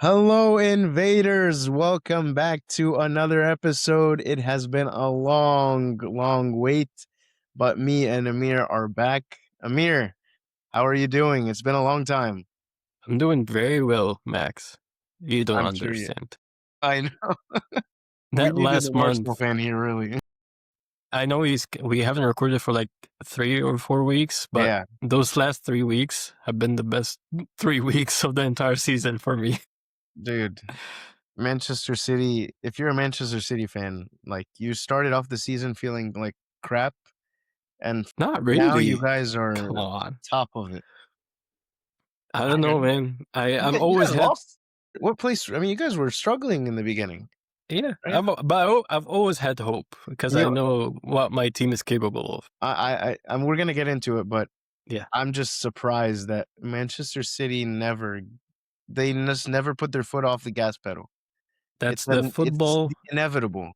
Hello, invaders. Welcome back to another episode. It has been a long wait, but me and Amir are back. Amir, how are you doing? It's been a long time. I'm doing very well, Max. You don't I'm sure you. understand. I know. We That needed an last Arsenal month, fan here, really. I know we haven't recorded for like 3 or 4 weeks, but Yeah, those last 3 weeks have been the best 3 weeks of the entire season for me. dude. Manchester City. If you're a Manchester City fan, like you started off the season feeling like crap, and Not now you really. guys Come are on. top of it. I I don't know, don't know. man. I've You always guys had, lost. What place? I mean, you guys were struggling in the beginning, yeah, right? I've always had hope because You I know, know what my team is capable of. we're gonna get into it, but Yeah, I'm just surprised that Manchester City they just never put their foot off the gas pedal. that's It's the inevitable.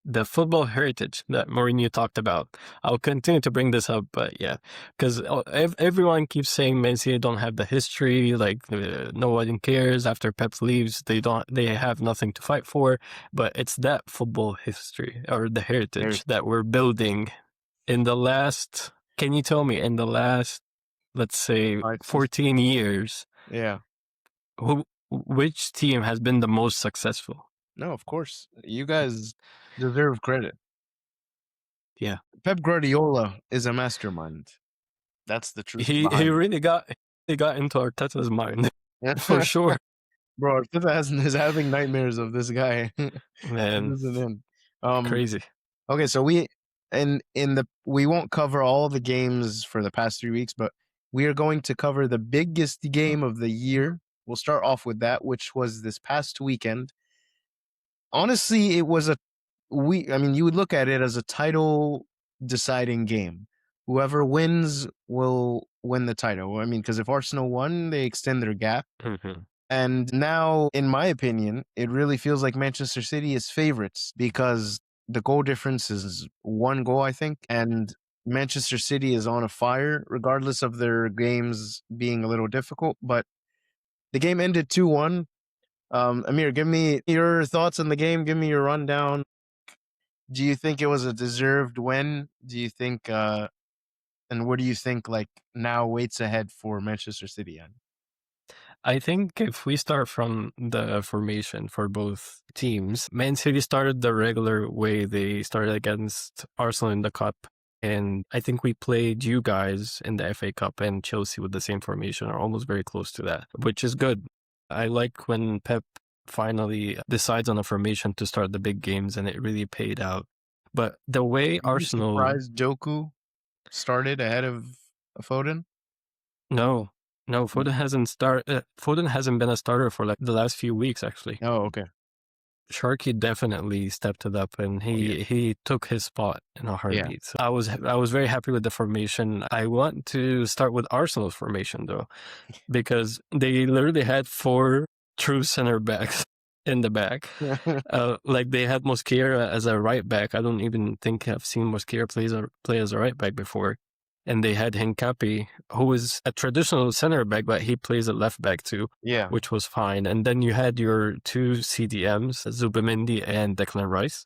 the football heritage that Mourinho talked about. I'll continue to bring this up, but yeah, because everyone keeps saying Man City don't have the history, like no one cares after Pep leaves, they have nothing to fight for, but it's that football history or the There's heritage that we're building in the last, can you tell me, in the last, let's say, 14 years, yeah. which team has been the most successful? No, of course. You guys deserve credit. Yeah. Pep Guardiola is a mastermind. That's the truth He behind really got into Arteta's mind for it. sure, Bro, is having nightmares of this guy. man. This is in. Um, Crazy. Okay, so we won't cover all the games for the past 3 weeks, but we are going to cover the biggest game of the year. We'll start off with that, which was this past weekend. Honestly, it was I mean, you would look at it as a title deciding game. Whoever wins will win the title. I mean, because if Arsenal won, they extend their gap. Hmm. And now, in my opinion, it really feels like Manchester City is favorites because the goal difference is 1 goal, I think. And Manchester City is on a fire, regardless of their games being a little difficult. But the game ended 2-1. Amir, give me your thoughts on the game. Give me your rundown. Do you think it was a deserved win? Do you think, and what do you think, like, now waits ahead for Manchester City? I think if we start from the formation for both teams, Man City started the regular way. They started against Arsenal in the cup, and I think we played you guys in the FA Cup and Chelsea with the same formation, or almost very close to that, which is good. I like when Pep finally decides on a formation to start the big games, and it really paid out. But the way Were you Arsenal, surprised Doku started ahead of Foden? no, no, Foden hasn't been a starter for like the last few weeks, actually. Oh, okay. Sharky definitely stepped it up, and Oh, yeah. he took his spot in a Yeah. heartbeat. So I was very happy with the formation. I want to start with Arsenal's formation though, because they literally had four true center backs in the back. Like they had Mosquera as a right back. I don't even think I've seen Mosquera play as a right back before. And they had Hincapi, who is a traditional center back, but he plays at left back too, Yeah. which was fine. And then you had your two CDMs, Zubimendi and Declan Rice.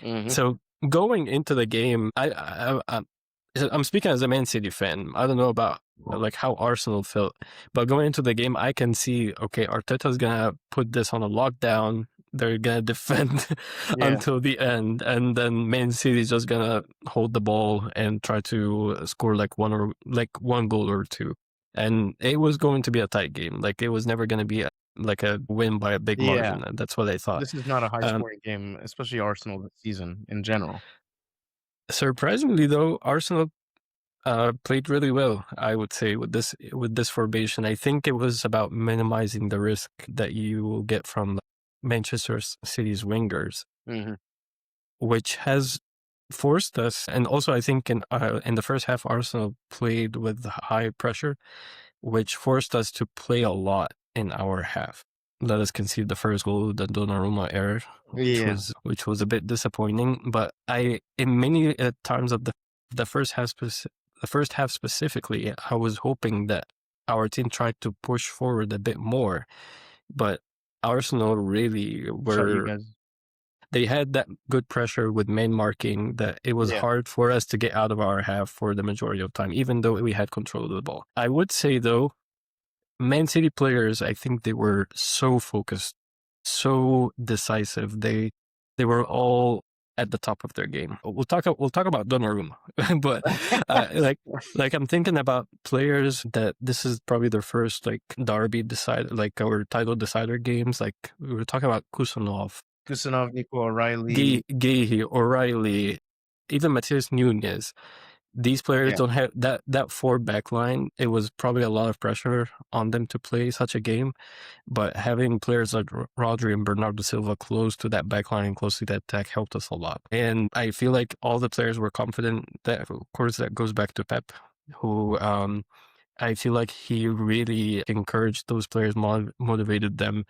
Mhm. So going into the game, I'm speaking as a Man City fan. I don't know about like how Arsenal felt, but going into the game, I can see, okay, Arteta's gonna put this on a lockdown. They're gonna defend Yeah. until the end, and then Man City's just gonna hold the ball and try to score like one goal or two. And it was going to be a tight game. Like it was never gonna be like a win by a big Yeah. margin. And that's what I thought. This is not a Um, high-scoring game, especially Arsenal this season in general. Surprisingly, though, Arsenal played really well, I would say, with this formation. I think it was about minimizing the risk that you will get from Manchester City's wingers, Mhm. which has forced us. And also, I think in the first half, Arsenal played with high pressure, which forced us to play a lot in our half. Let us concede the first goal, the Donnarumma error, Yeah. which was a bit disappointing. But in many times of the first half, the first half specifically, I was hoping that our team tried to push forward a bit more. But Arsenal really shut you were. guys. They had that good pressure with man marking that it was Yeah. hard for us to get out of our half for the majority of time, even though we had control of the ball. I would say though, Man City players, I think they were so focused, so decisive. They were all at the top of their game. We'll talk about Donnarumma, but like I'm thinking about players that this is probably their first like derby decide like our title decider games. Like we were talking about Kusanov, Kusanov, Nico O'Reilly. Gahey, O'Reilly, even Matheus Nunes. These players Yeah. don't have that four back line. It was probably a lot of pressure on them to play such a game, but having players like Rodri and Bernardo Silva close to that back line and close to that attack helped us a lot. And I feel like all the players were confident. That, of course, that goes back to Pep, who I feel like he really encouraged those players, motivated them,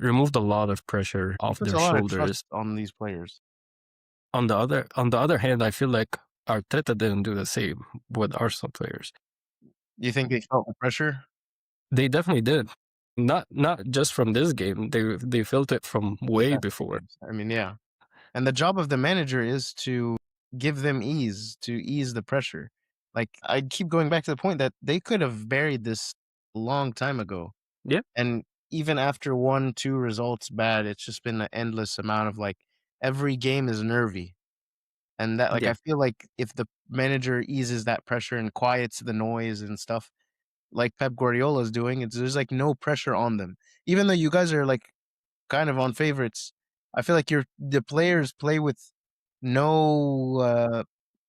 removed a lot of pressure He off puts their a lot of trust shoulders. on these players. On the other hand, I feel like Arteta didn't do the same with Arsenal players. You think they felt the pressure? They definitely did. Not just from this game. They felt it from The way past before. games. I mean, yeah. And the job of the manager is to give them ease, to ease the pressure. Like, I keep going back to the point that they could have buried this a long time ago. Yeah, And even after 1, 2 results bad, it's just been an endless amount of like every game is nervy. And that, like, yeah. I feel like if the manager eases that pressure and quiets the noise and stuff, like Pep Guardiola is doing, there's like no pressure on them. Even though you guys are like kind of on favorites, I feel like the players play with no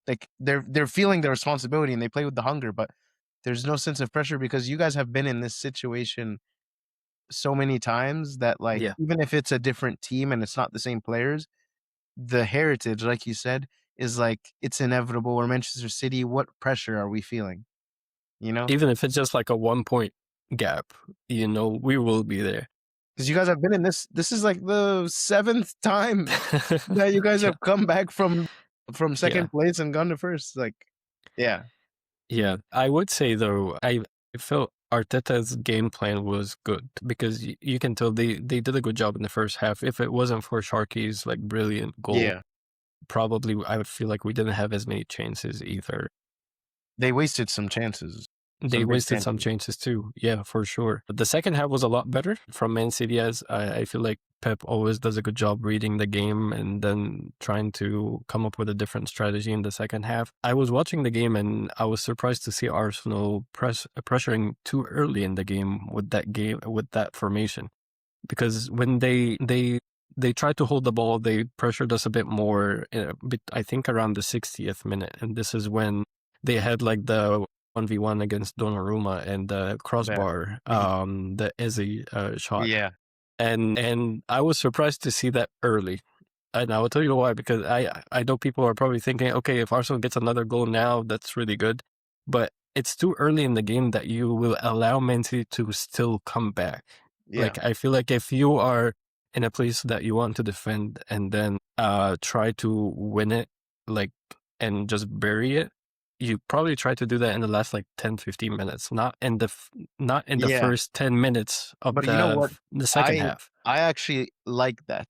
like they're feeling the responsibility and they play with the hunger, but there's no sense of pressure because you guys have been in this situation so many times that like Yeah. even if it's a different team and it's not the same players, the heritage, like you said, is like it's inevitable. Or Manchester City, what pressure are we feeling? You know? Even if it's just like a 1 point gap, we will be there. Because you guys have been in this. This is like the seventh time that you guys Yeah, have come back from yeah, second place and gone to first. Like, yeah, yeah. I would say though, I felt Arteta's game plan was good because you can tell they did a good job in the first half. If it wasn't for Sharky's like brilliant goal, yeah. probably I would feel like we didn't have as many chances either. They wasted some chances, They some big wasted some chances. chances too. Yeah, for sure. But the second half was a lot better from Man City as I feel like Pep always does a good job reading the game and then trying to come up with a different strategy in the second half. I was watching the game and I was surprised to see Arsenal pressuring too early in the game with that formation. Because when they tried to hold the ball, they pressured us a bit more, I think around the 60th minute. And this is when they had like the 1v1 against Donnarumma and the That, crossbar, the Eze shot. yeah, And I was surprised to see that early. And I will tell you why, because I know people are probably thinking, okay, if Arsenal gets another goal now, that's really good. But it's too early in the game that you will allow Man City to still come back. yeah, Like, I feel like if you are in a place that you want to defend and then try to win it, like, and just bury it, you probably try to do that in the last like 10, 15 minutes, not in the yeah. first 10 minutes of But you know what? the second I half. I actually like that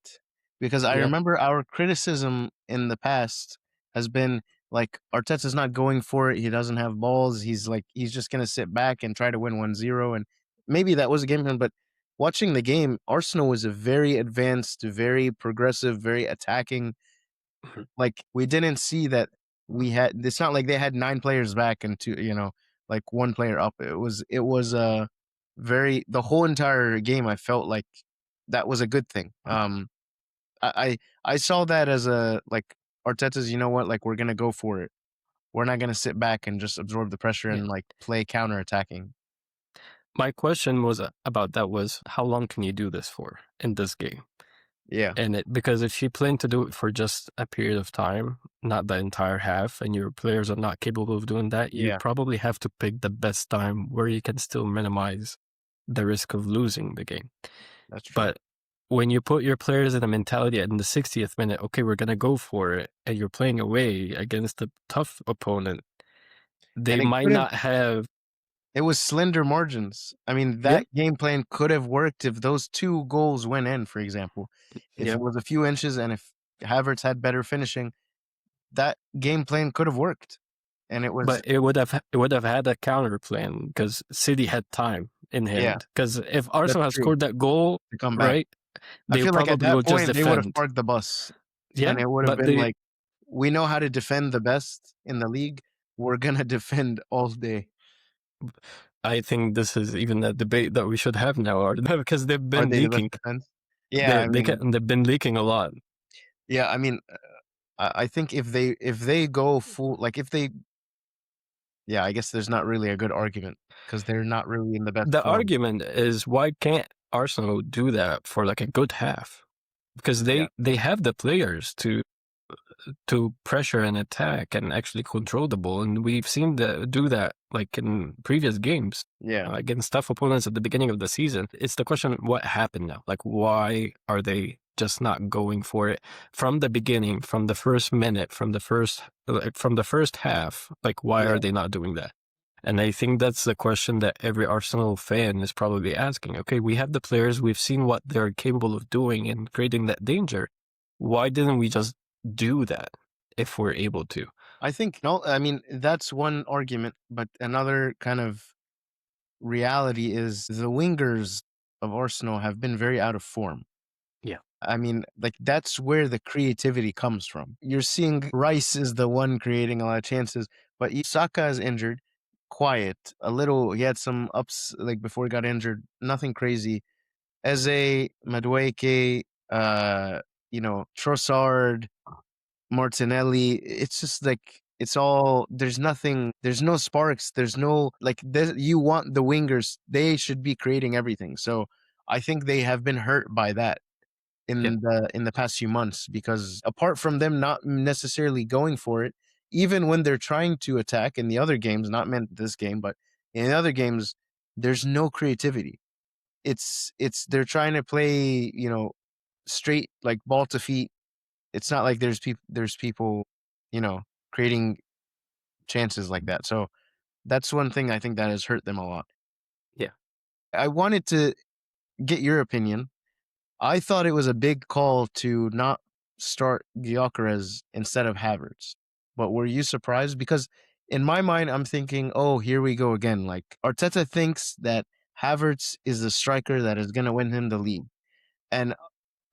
because I Yeah. remember our criticism in the past has been like Arteta's not going for it. He doesn't have balls. He's just gonna sit back and try to win 1-0. And maybe that was a game plan, but watching the game, Arsenal was a very advanced, very progressive, very attacking. Like we didn't see that we had it's not like they had 9 players back and two, like 1 player up. It was very the whole entire game I felt like that was a good thing. I saw that as a like Arteta's, you know what, like we're gonna go for it. We're not gonna sit back and just absorb the pressure Yeah. and like play counter attacking. My question was about that was how long can you do this for in this game? Yeah, Because if you plan to do it for just a period of time, not the entire half, and your players are not capable of doing that, you yeah, probably have to pick the best time where you can still minimize the risk of losing the game. that's true. But when you put your players in a mentality in the 60th minute, okay, we're going to go for it, and you're playing away against a tough opponent, they And it might couldn't not have. It was slender margins. I mean, Yep, that game plan could have worked if those 2 goals went in, for example. If it yep. was a few inches and if Havertz had better finishing, that game plan could have worked. And it was But it would have had a counter plan because City had time in yeah, hand. Because if that's Arsenal had true, scored that goal, to come back. right, I they feel like at probably that would just point, they would have defend. parked the bus, Yeah, and it would have but been they like, "We know how to defend the best in the league. We're gonna defend all day." I think this is even a debate that we should have now, or because they've Are been they the best leaking. defense? Yeah, They I they mean can, they've been leaking a lot. yeah, I mean, I think if they go full like, if they yeah, I guess there's not really a good argument because 'cause they're not really in the best The form. argument is why can't Arsenal do that for like a good half? Because Yeah, they have the players to pressure and attack and actually control the ball, and we've seen the do that like in previous games yeah, against tough opponents at the beginning of the season. It's the question: what happened now? Like, why are they just not going for it from the beginning, from the first minute, from the first half? Like, why are yeah. they not doing that? And I think that's the question that every Arsenal fan is probably asking. Okay, we have the players, we've seen what they're capable of doing and creating that danger. Why didn't we just do that if we're able to? I think no, I mean, that's one argument, but another kind of reality is the wingers of Arsenal have been very out of form. Yeah. I mean, like, that's where the creativity comes from. You're seeing Rice is the one creating a lot of chances, but Saka is injured, quiet, a little he had some ups, like, before he got injured, nothing crazy. Eze, Madueke, Trossard, Martinelli, it's just like it's all there's no sparks, there's no like you want the wingers, they should be creating everything. So I think they have been hurt by that Yeah. in the past few months because apart from them not necessarily going for it, even when they're trying to attack in the other games, not meant this game, but in the other games, there's no creativity. It's they're trying to play, straight like ball to feet. It's not like there's people, you know, creating chances like that. So that's one thing I think that has hurt them a lot. Yeah. I wanted to get your opinion. I thought it was a big call to not start Gyökeres instead of Havertz. But were you surprised? Because in my mind, I'm thinking, oh, here we go again. Like Arteta thinks that Havertz is the striker that is going to win him the league. And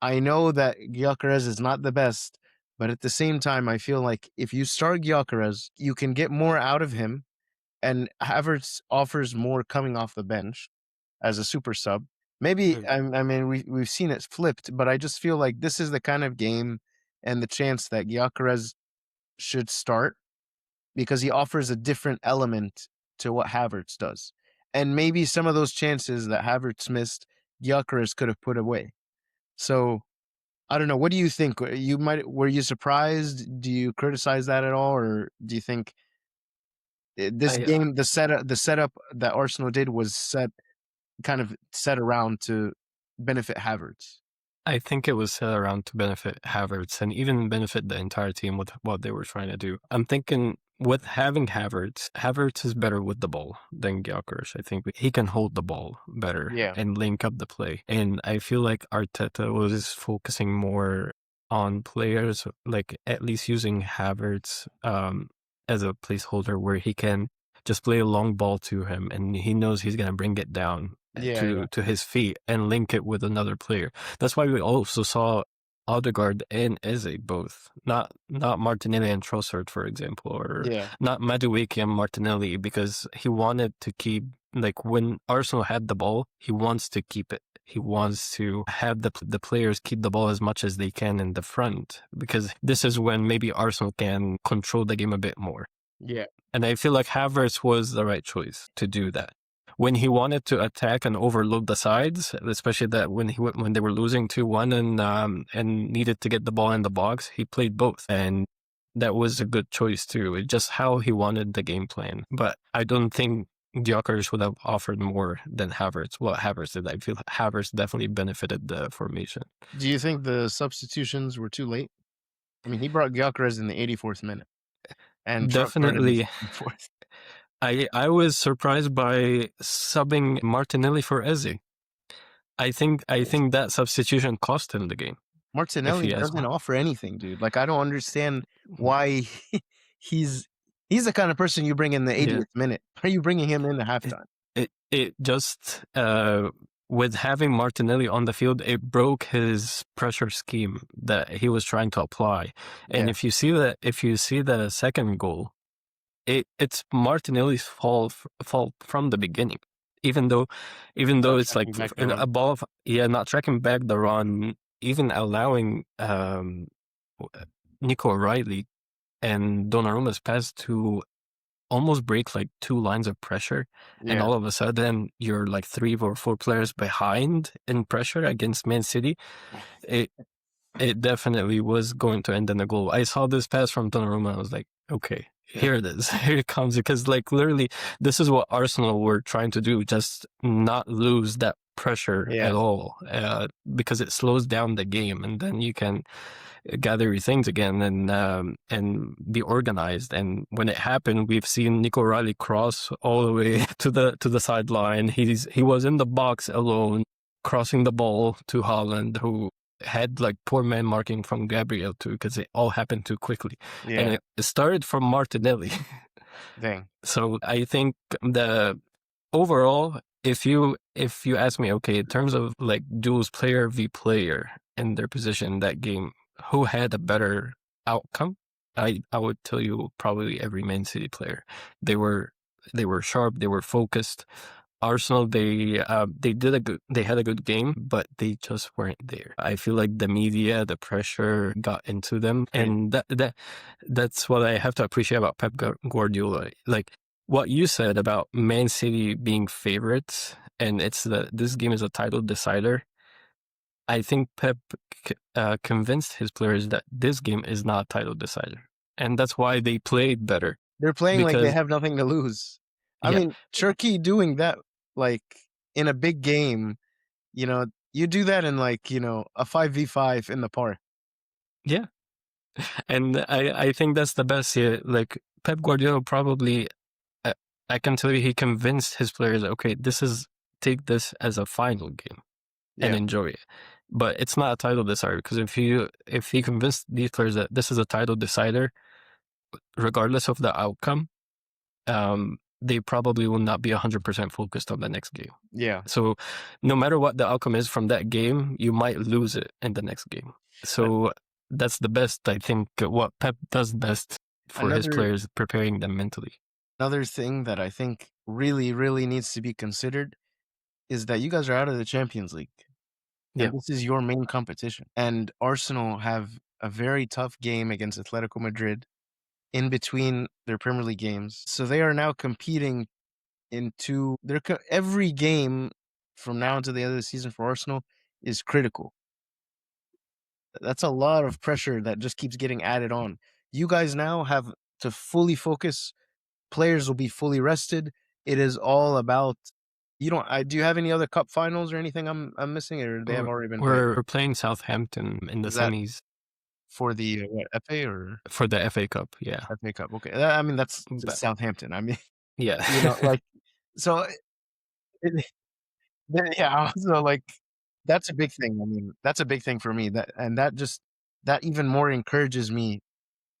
I know that Gyökeres is not the best, but at the same time, I feel like if you start Gyökeres, you can get more out of him, and Havertz offers more coming off the bench as a super sub. Maybe Mm. I mean we've seen it flipped, but I just feel like this is the kind of game and the chance that Gyökeres should start because he offers a different element to what Havertz does, and maybe some of those chances that Havertz missed, Gyökeres could have put away. So I don't know. What do you think? Were you surprised? Do you criticize that at all, or do you think this I uh, game, the setup that Arsenal did was kind of set around to benefit Havertz? I think it was set around to benefit Havertz and even benefit the entire team with what they were trying to do. I'm thinking with having Havertz is better with the ball than Gyökeres. I think he can hold the ball better Yeah, and link up the play. And I feel like Arteta was focusing more on players, like at least using Havertz as a placeholder where he can just play a long ball to him and he knows he's going to bring it down yeah, yeah, to his feet and link it with another player. That's why we also saw Odegaard and Eze both, not Martinelli and Trossard, for example, or yeah, not Madueke and Martinelli, because he wanted to keep, like when Arsenal had the ball, he wants to keep it. He wants to have the players keep the ball as much as they can in the front, because this is when maybe Arsenal can control the game a bit more. yeah, And I feel like Havertz was the right choice to do that. When he wanted to attack and overload the sides, especially that when they were losing 2-1 and needed to get the ball in the box, he played both, and that was a good choice too. It's just how he wanted the game plan. But I don't think Gyökeres would have offered more than Havertz. What Havertz did, I feel Havertz definitely benefited the formation. Do you think the substitutions were too late? I mean, he brought Gyökeres in the 84th minute, and Trossard in the Definitely, 74th. I was surprised by subbing Martinelli for Eze. I think that substitution cost him the game, if Martinelli he has doesn't one. offer anything, dude. Like, I don't understand why he's he's the kind of person you bring in the Yeah. 80th minute. Why are you bringing him in at It halftime? it just with having Martinelli on the field, it broke his pressure scheme that he was trying to apply. And Yeah, if you see the second goal, it's Martinelli's fault from the beginning. Even though not it's like tracking back the run. a ball of, yeah, not tracking back the run, even allowing Nico O'Reilly and Donnarumma's pass to almost break like two lines of pressure, and Yeah, all of a sudden you're like 3 or 4 players behind in pressure against Man City. It it definitely was going to end in a goal. I saw this pass from Donnarumma. I was like, okay, yeah, here it is. Here it comes. Because like literally, this is what Arsenal were trying to do, just not lose that pressure yeah. at all, because it slows down the game, and then you can gather your things again and be organized. And when it happened, we've seen Nico Riley cross all the way to the sideline. He was in the box alone, crossing the ball to Holland, who had like poor man marking from Gabriel too, because it all happened too quickly. And Yeah, it started from Martinelli. dang. So I think the overall, if you ask me, okay, in terms of like duels player v player in their position in that game, who had a better outcome? I would tell you probably every Man City player. They were sharp, they were focused. Arsenal, they had a good game, but they just weren't there. I feel like the media, the pressure got into them, Crazy. and that's what I have to appreciate about Pep Guardiola. Like what you said about Man City being favorites, and this game is a title decider. I think Pep convinced his players that this game is not a title decider, and that's why they played better. They're playing like they Because have nothing to lose. I yeah, mean, Turkey doing that, like, in a big game, you do that in, like, a 5v5 in the park. yeah, and I think that's the best here. Like Pep Guardiola probably, uh, I can tell you, he convinced his players, okay, take this as a final game and Yeah. enjoy it. But it's not a title decider, because if he convinced these players that this is a title decider, regardless of the outcome, they probably will not be 100% focused on the next game. Yeah. So no matter what the outcome is from that game, you might lose it in the next game. A- So that's the best, I think, what Pep does best for his Another players, preparing them mentally. another thing that I think really, really needs to be considered is that you guys are out of the Champions League, Yeah. and this is your main competition. And Arsenal have a very tough game against Atletico Madrid in between their Premier League games. So they are now competing every game from now until the end of the season for Arsenal is critical. That's a lot of pressure that just keeps getting added on. You guys now have to fully focus. Players will be fully rested. It is all about you don't do you have any other cup finals or anything I'm missing, or they have We're, already been played? we're playing Southampton in the Is that semis for the what, FA or for the FA Cup. Yeah. FA Cup? Okay. I mean that's But Southampton. I mean, yeah. like so yeah, so, like, that's a big thing. I mean, that's a big thing for me, that even more encourages me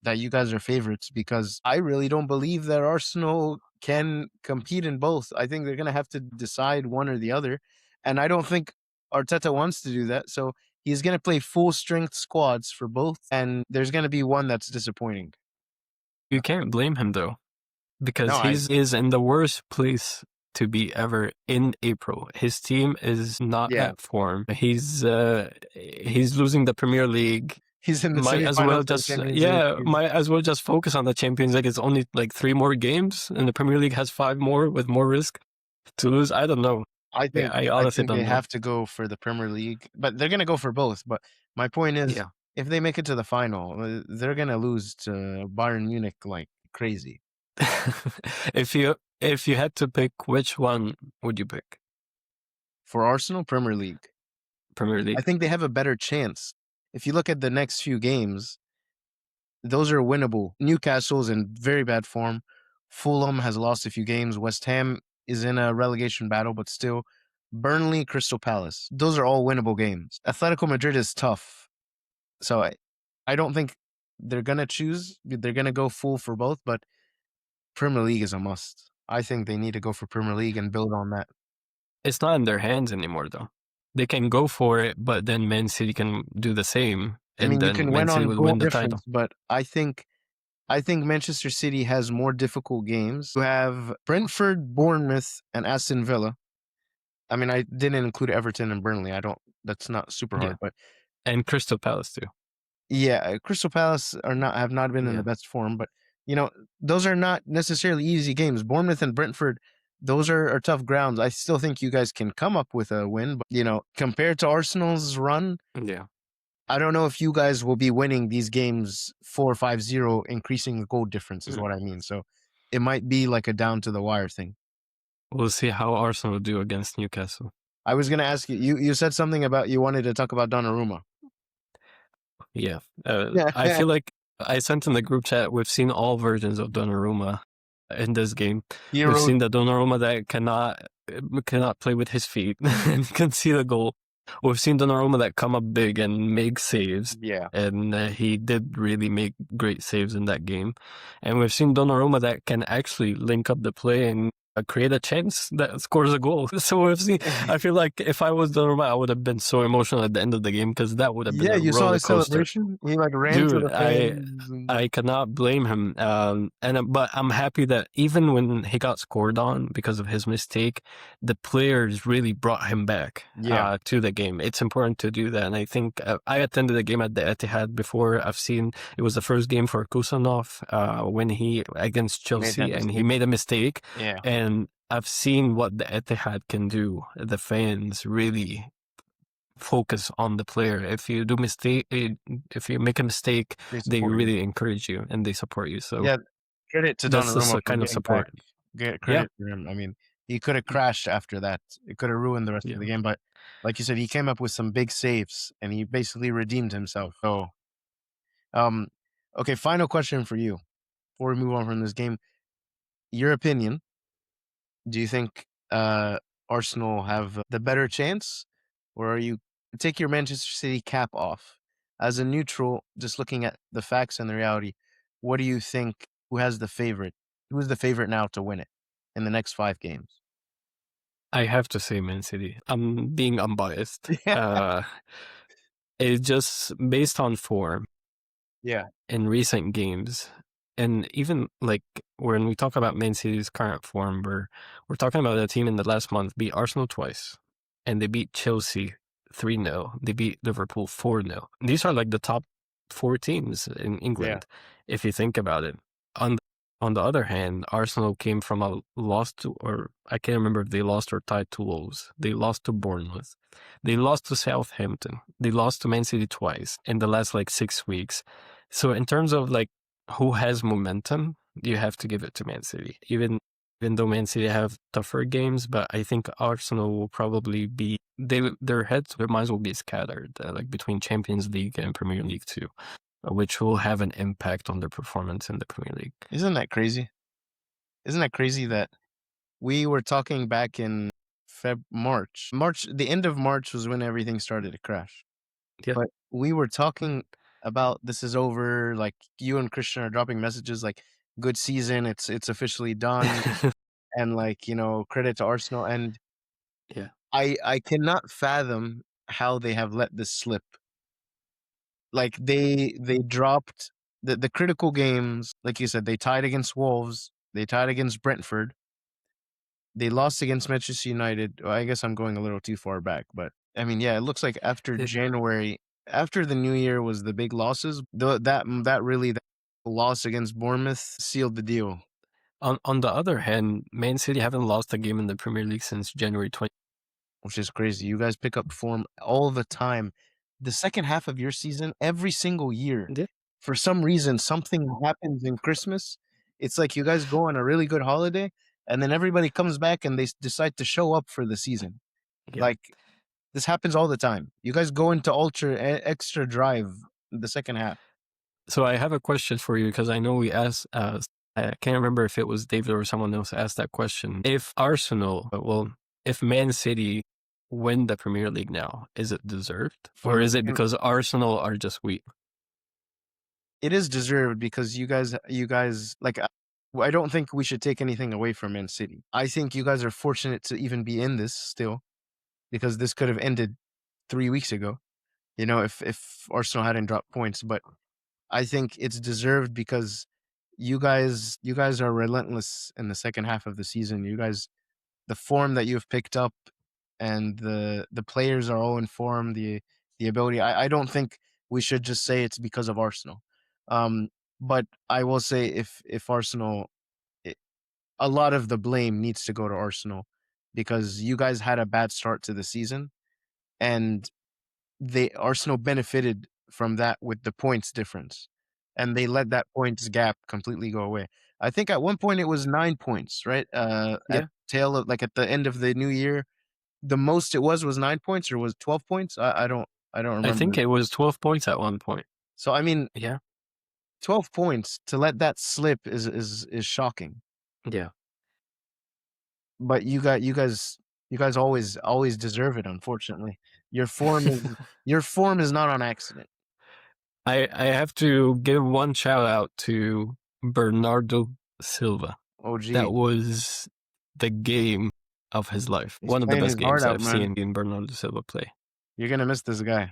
that you guys are favorites because I really don't believe that Arsenal can compete in both. I think they're gonna have to decide one or the other, and I don't think Arteta wants to do that, so he's gonna play full strength squads for both, and there's gonna be one that's disappointing. You can't blame him though, No, because I he's is in the worst place to be ever in April. His team is not yeah, at form. He's losing the Premier League. he's in the semifinals of the Champions League. Might as well just focus on the Champions League. It's only like 3 more games, and the Premier League has 5 more with more risk to lose. I don't know. I I honestly think they don't know. have to go for the Premier League, but they're gonna go for both. But my point is, Yeah. if they make it to the final, they're gonna lose to Bayern Munich like crazy. If you had to pick, which one would you pick? For Arsenal, Premier League. Premier I League? think they have a better chance. If you look at the next few games, those are winnable. Newcastle's in very bad form. Fulham has lost a few games. West Ham is in a relegation battle, but still. Burnley, Crystal Palace. Those are all winnable games. Atletico Madrid is tough. So I don't think they're going to choose. They're going to go full for both, but Premier League is a must. I think they need to go for Premier League and build on that. It's not in their hands anymore, though. They can go for it, but then Man City can do the same, I and mean, you then can Man win City on will goal win the title. difference, but I think Manchester City has more difficult games. You have Brentford, Bournemouth, and Aston Villa. I mean, I didn't include Everton and Burnley. I don't. That's not super Yeah, hard, but and Crystal Palace too. yeah, Crystal Palace have not been in the Yeah, best form. But those are not necessarily easy games. Bournemouth and Brentford, those are tough grounds. I still think you guys can come up with a win, but compared to Arsenal's run, yeah. I don't know if you guys will be winning these games 4-5-0, increasing the goal difference is Mm. what I mean. So it might be like a down to the wire thing. We'll see how Arsenal do against Newcastle. I was gonna ask you. You said something about you wanted to talk about Donnarumma. Yeah, Yeah, I feel like I sent in the group chat. We've seen all versions of Donnarumma in this game. We've heroes. seen the Donnarumma that cannot play with his feet and can see the goal. We've seen Donnarumma that come up big and make saves, Yeah, and he did really make great saves in that game. And we've seen Donnarumma that can actually link up the play and create a chance that scores a goal. So we've seen. I feel like if I was Donnarumma, I would have been so emotional at the end of the game because that would have been yeah. a You saw roller his coaster. celebration. He like ran to Dude, the fans. And, I cannot blame him. But I'm happy that even when he got scored on because of his mistake, the players really brought him back yeah, to the game. It's important to do that, and I think I attended a game at the Etihad before. I've seen it was the first game for Kusanov when he against made that Chelsea, and he mistake. made a mistake, Yeah, and I've seen what the Etihad can do. The fans really focus on the player. If you if you make a mistake, they they support you. really encourage you and they support you. So Yeah, credit to that's just Donnarumma a for kind of getting back. support. Get Yeah, credit for him. I mean, he could have crashed after that. It could have ruined the rest of yeah. the game. But like you said, he came up with some big saves and he basically redeemed himself. So, um, okay, final question for you before we move on from this game. Your opinion, do you think Arsenal have the better chance, or are you take your Manchester City cap off as a neutral, just looking at the facts and the reality? What do you think? Who has the favorite? Who is the favorite now to win it in the next 5 games? I have to say Man City. I'm being unbiased. Yeah, It's just based on form yeah, in recent games. And even like when we talk about Man City's current form, we're talking about a team in the last month beat Arsenal twice, and they beat Chelsea 3-0. They beat Liverpool 4-0. These are like the top four teams in yeah. England, if you think about it. On on the other hand, Arsenal came from a loss to, or I can't remember if they lost or tied to Wolves. They lost to Bournemouth. They lost to Southampton. They lost to Man City twice in the last like 6 weeks. So in terms of like who has momentum, you have to give it to Man City. Even though Man City have tougher games, but I think Arsenal will probably be their heads, their minds will be scattered like between Champions League and Premier League too, which will have an impact on their performance in the Premier League. Isn't that crazy? Isn't that crazy that we were talking back in March? March, the end of March was when everything started to crash. Yeah. But we were talking about this is over, like, you and Christian are dropping messages like, "Good season, it's officially done," and, like, credit to Arsenal, and Yeah. I cannot fathom how they have let this slip. Like, they dropped the critical games, like you said, they tied against Wolves, they tied against Brentford, they lost against Manchester United. Well, I guess I'm going a little too far back, but I mean, yeah, it looks like after Yeah. January, after the new year was the big losses. That loss against Bournemouth sealed the deal, On the other hand, Man City haven't lost a game in the Premier League since January 20. which is crazy. You guys pick up form all the time. The second half of your season, every single year, Yeah. for some reason, something happens in Christmas. It's like you guys go on a really good holiday, and then everybody comes back and they decide to show up for the season. Yeah. Like, this happens all the time. You guys go into extra drive in the second half. So I have a question for you because I know we asked I can't remember if it was David or someone else asked that question. If Arsenal, well, if Man City win the Premier League now, is it deserved? For Or the is it second, because Arsenal are just weak? it is deserved because you guys like. I don't think we should take anything away from Man City. I think you guys are fortunate to even be in this still because this could have ended 3 weeks ago. If Arsenal hadn't dropped points, but I think it's deserved because you guys are relentless in the second half of the season. You guys, the form that you've picked up and the players are all in form, the ability. I don't think we should just say it's because of Arsenal. Um, but I will say if Arsenal, it, a lot of the blame needs to go to Arsenal because you guys had a bad start to the season and they Arsenal benefited from that with the points difference, and they let that points gap completely go away. I think at one point it was 9 points, right? At Yeah. tail of like at the end of the new year, the most it was 9 points or was 12 points. I don't I remember. think it was 12 points at one point. So I mean, Yeah. 12 points to let that slip is shocking. Yeah. But you guys always deserve it. Unfortunately, your form is your form is not on accident. I have to give one shout out to Bernardo Silva. Oh, That gee, was the game of his life. he's One of the playing best his heart games out, I've man. seen in Bernardo Silva play. You're gonna miss this guy.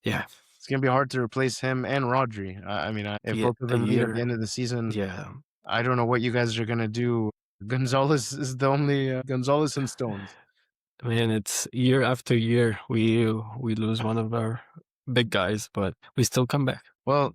Yeah. It's gonna be hard to replace him and Rodri. I mean, if Yeah. both of A them leave at the year. end of the season, Yeah. I don't know what you guys are gonna do. Gonzalez is the only Gonzalez and Stones. Man, it's year after year we lose one of our big guys, but we still come back. Well,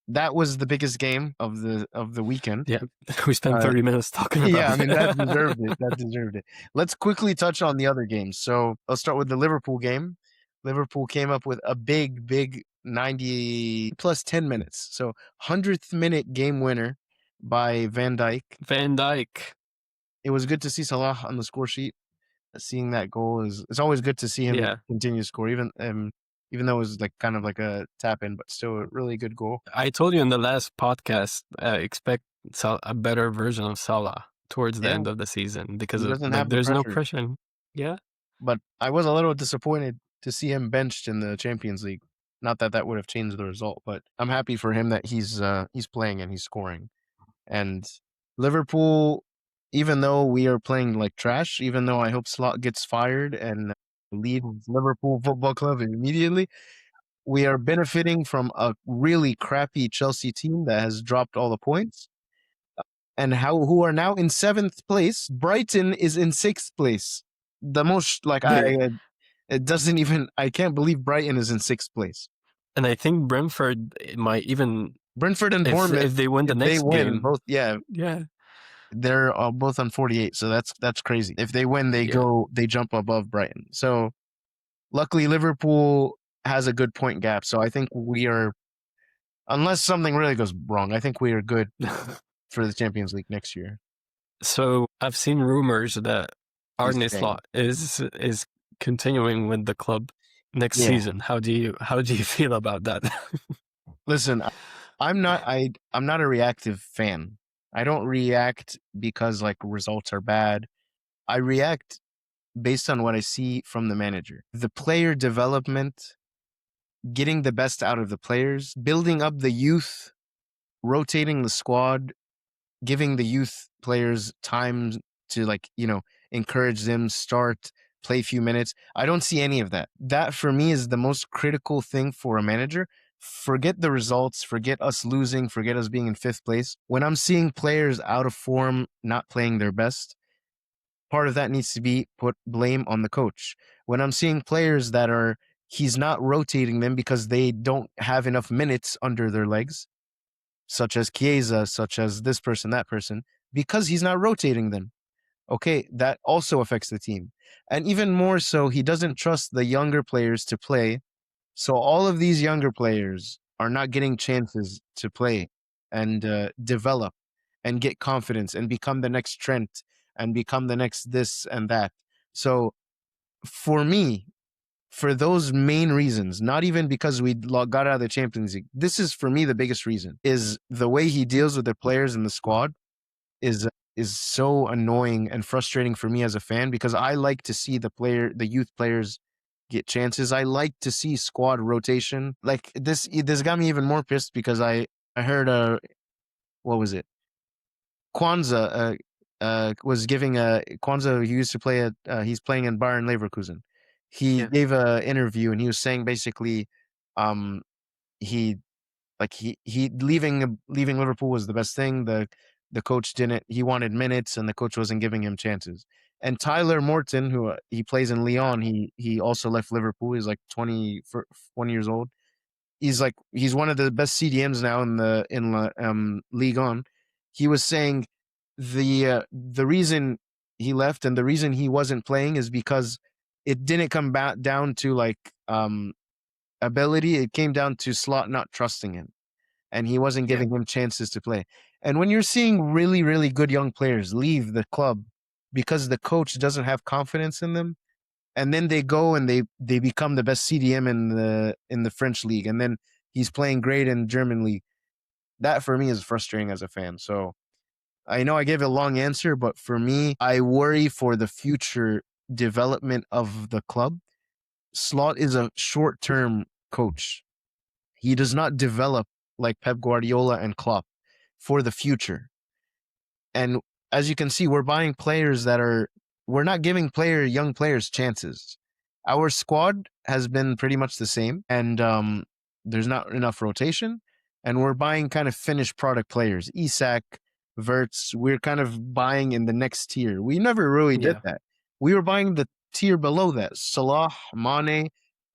that was the biggest game of the weekend. Yeah. We spent Uh, 30 minutes talking yeah, about I mean that it. deserved it. That deserved it. Let's quickly touch on the other games. So I'll start with the Liverpool game. Liverpool came up with a big 90 plus 10 minutes. So 100th minute game winner by Van Dijk. Van Dyke. It was good to see Salah on the score sheet. Seeing that goal is it's always good to see him Yeah. continue to score, even though it was like kind of like a tap in, but still a really good goal. I told you in the last podcast, expect a better version of Salah towards the Yeah, end of the season because he of doesn't like have the there's no pressure. pressure. Yeah. But I was a little disappointed to see him benched in the Champions League. Not that that would have changed the result, but I'm happy for him that he's playing and he's scoring. And Liverpool, even though we are playing like trash, even though I hope Slot gets fired and leaves Liverpool Football Club immediately, we are benefiting from a really crappy Chelsea team that has dropped all the points and who are now in seventh place. Brighton is in sixth place. The most like They it doesn't even I can't believe Brighton is in sixth place. and I think Brentford might even Brentford and if Bournemouth, they win the if they next win, game. both Yeah. they're both on 48. So that's crazy. If they win, Yeah. they jump above Brighton. So luckily Liverpool has a good point gap. So I think we are, unless something really goes wrong, I think we are good for the Champions League next year. So I've seen rumors that He's Arne staying. Slot is continuing with the club next Yeah. season. How do you feel about that? Listen, I'm not a reactive fan. I don't react because like results are bad. I react based on what I see from the manager. The player development, getting the best out of the players, building up the youth, rotating the squad, giving the youth players time to encourage them, start, play a few minutes. I don't see any of that. That for me is the most critical thing for a manager. Forget the results, forget us losing, forget us being in fifth place. When I'm seeing players out of form, not playing their best, part of that needs to be put blame on the coach. When I'm seeing players that are he's not rotating them because they don't have enough minutes under their legs, such as Chiesa, such as this person, that person, because he's not rotating them. Okay, that also affects the team. And even more so, he doesn't trust the younger players to play. So all of these younger players are not getting chances to play and develop and get confidence and become the next Trent and become the next this and that. So for me, for those main reasons, not even because we got out of the Champions League. This is for me the biggest reason is the way he deals with the players in the squad is is so annoying and frustrating for me as a fan because I like to see the youth players get chances. I like to see squad rotation. Like this got me even more pissed because I heard what was it? Kwanzaa was giving a Kwanzaa. He used to play at. He's playing in Bayern Leverkusen. He Yeah. gave a interview and he was saying basically, um, he he leaving Liverpool was the best thing. The coach didn't. He wanted minutes and the coach wasn't giving him chances. And Tyler Morton, who he plays in Lyon, he also left Liverpool. He's like 20 years old. He's one of the best CDMs now in Ligue 1. He was saying the reason he left and the reason he wasn't playing is because it didn't come back down to ability. It came down to Slot not trusting him, and he wasn't Yeah. giving him chances to play. And when you're seeing really really good young players leave the club because the coach doesn't have confidence in them, and then they go and they become the best CDM in the French league, and then he's playing great in German league. That for me is frustrating as a fan. So I know I gave a long answer, but for me, I worry for the future development of the club. Slot is a short term coach. He does not develop like Pep Guardiola and Klopp for the future. And as you can see, we're buying players we're not giving young players chances. Our squad has been pretty much the same, and there's not enough rotation. And we're buying kind of finished product players. Isak, Verts, we're kind of buying in the next tier. We never really did Yeah. that. We were buying the tier below that. Salah, Mane,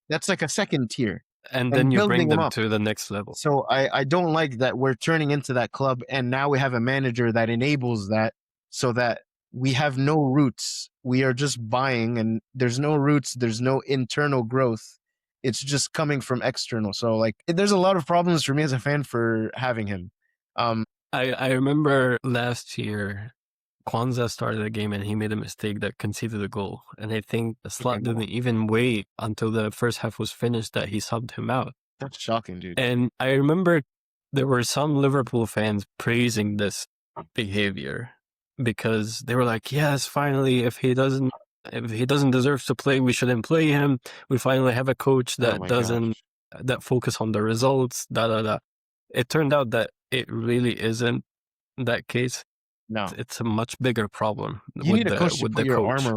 that's like a second tier, And then and you building bring them them up. to the next level. So I don't like that we're turning into that club and now we have a manager that enables that so that we have no roots. We are just buying and there's no roots, there's no internal growth. It's just coming from external. So like there's a lot of problems for me as a fan for having him. Um I remember last year, Kwanzaa started a game and he made a mistake that conceded a goal. And I think the slot didn't even wait until the first half was finished that he subbed him out. that's shocking, dude. And I remember there were some Liverpool fans praising this behavior because they were like, yes, finally, if he doesn't deserve to play, we shouldn't play him. We finally have a coach Oh that my gosh. that focus on the results, da da da. It turned out that it really isn't that case. No. It's a much bigger problem You need a coach to with put the your arm coach.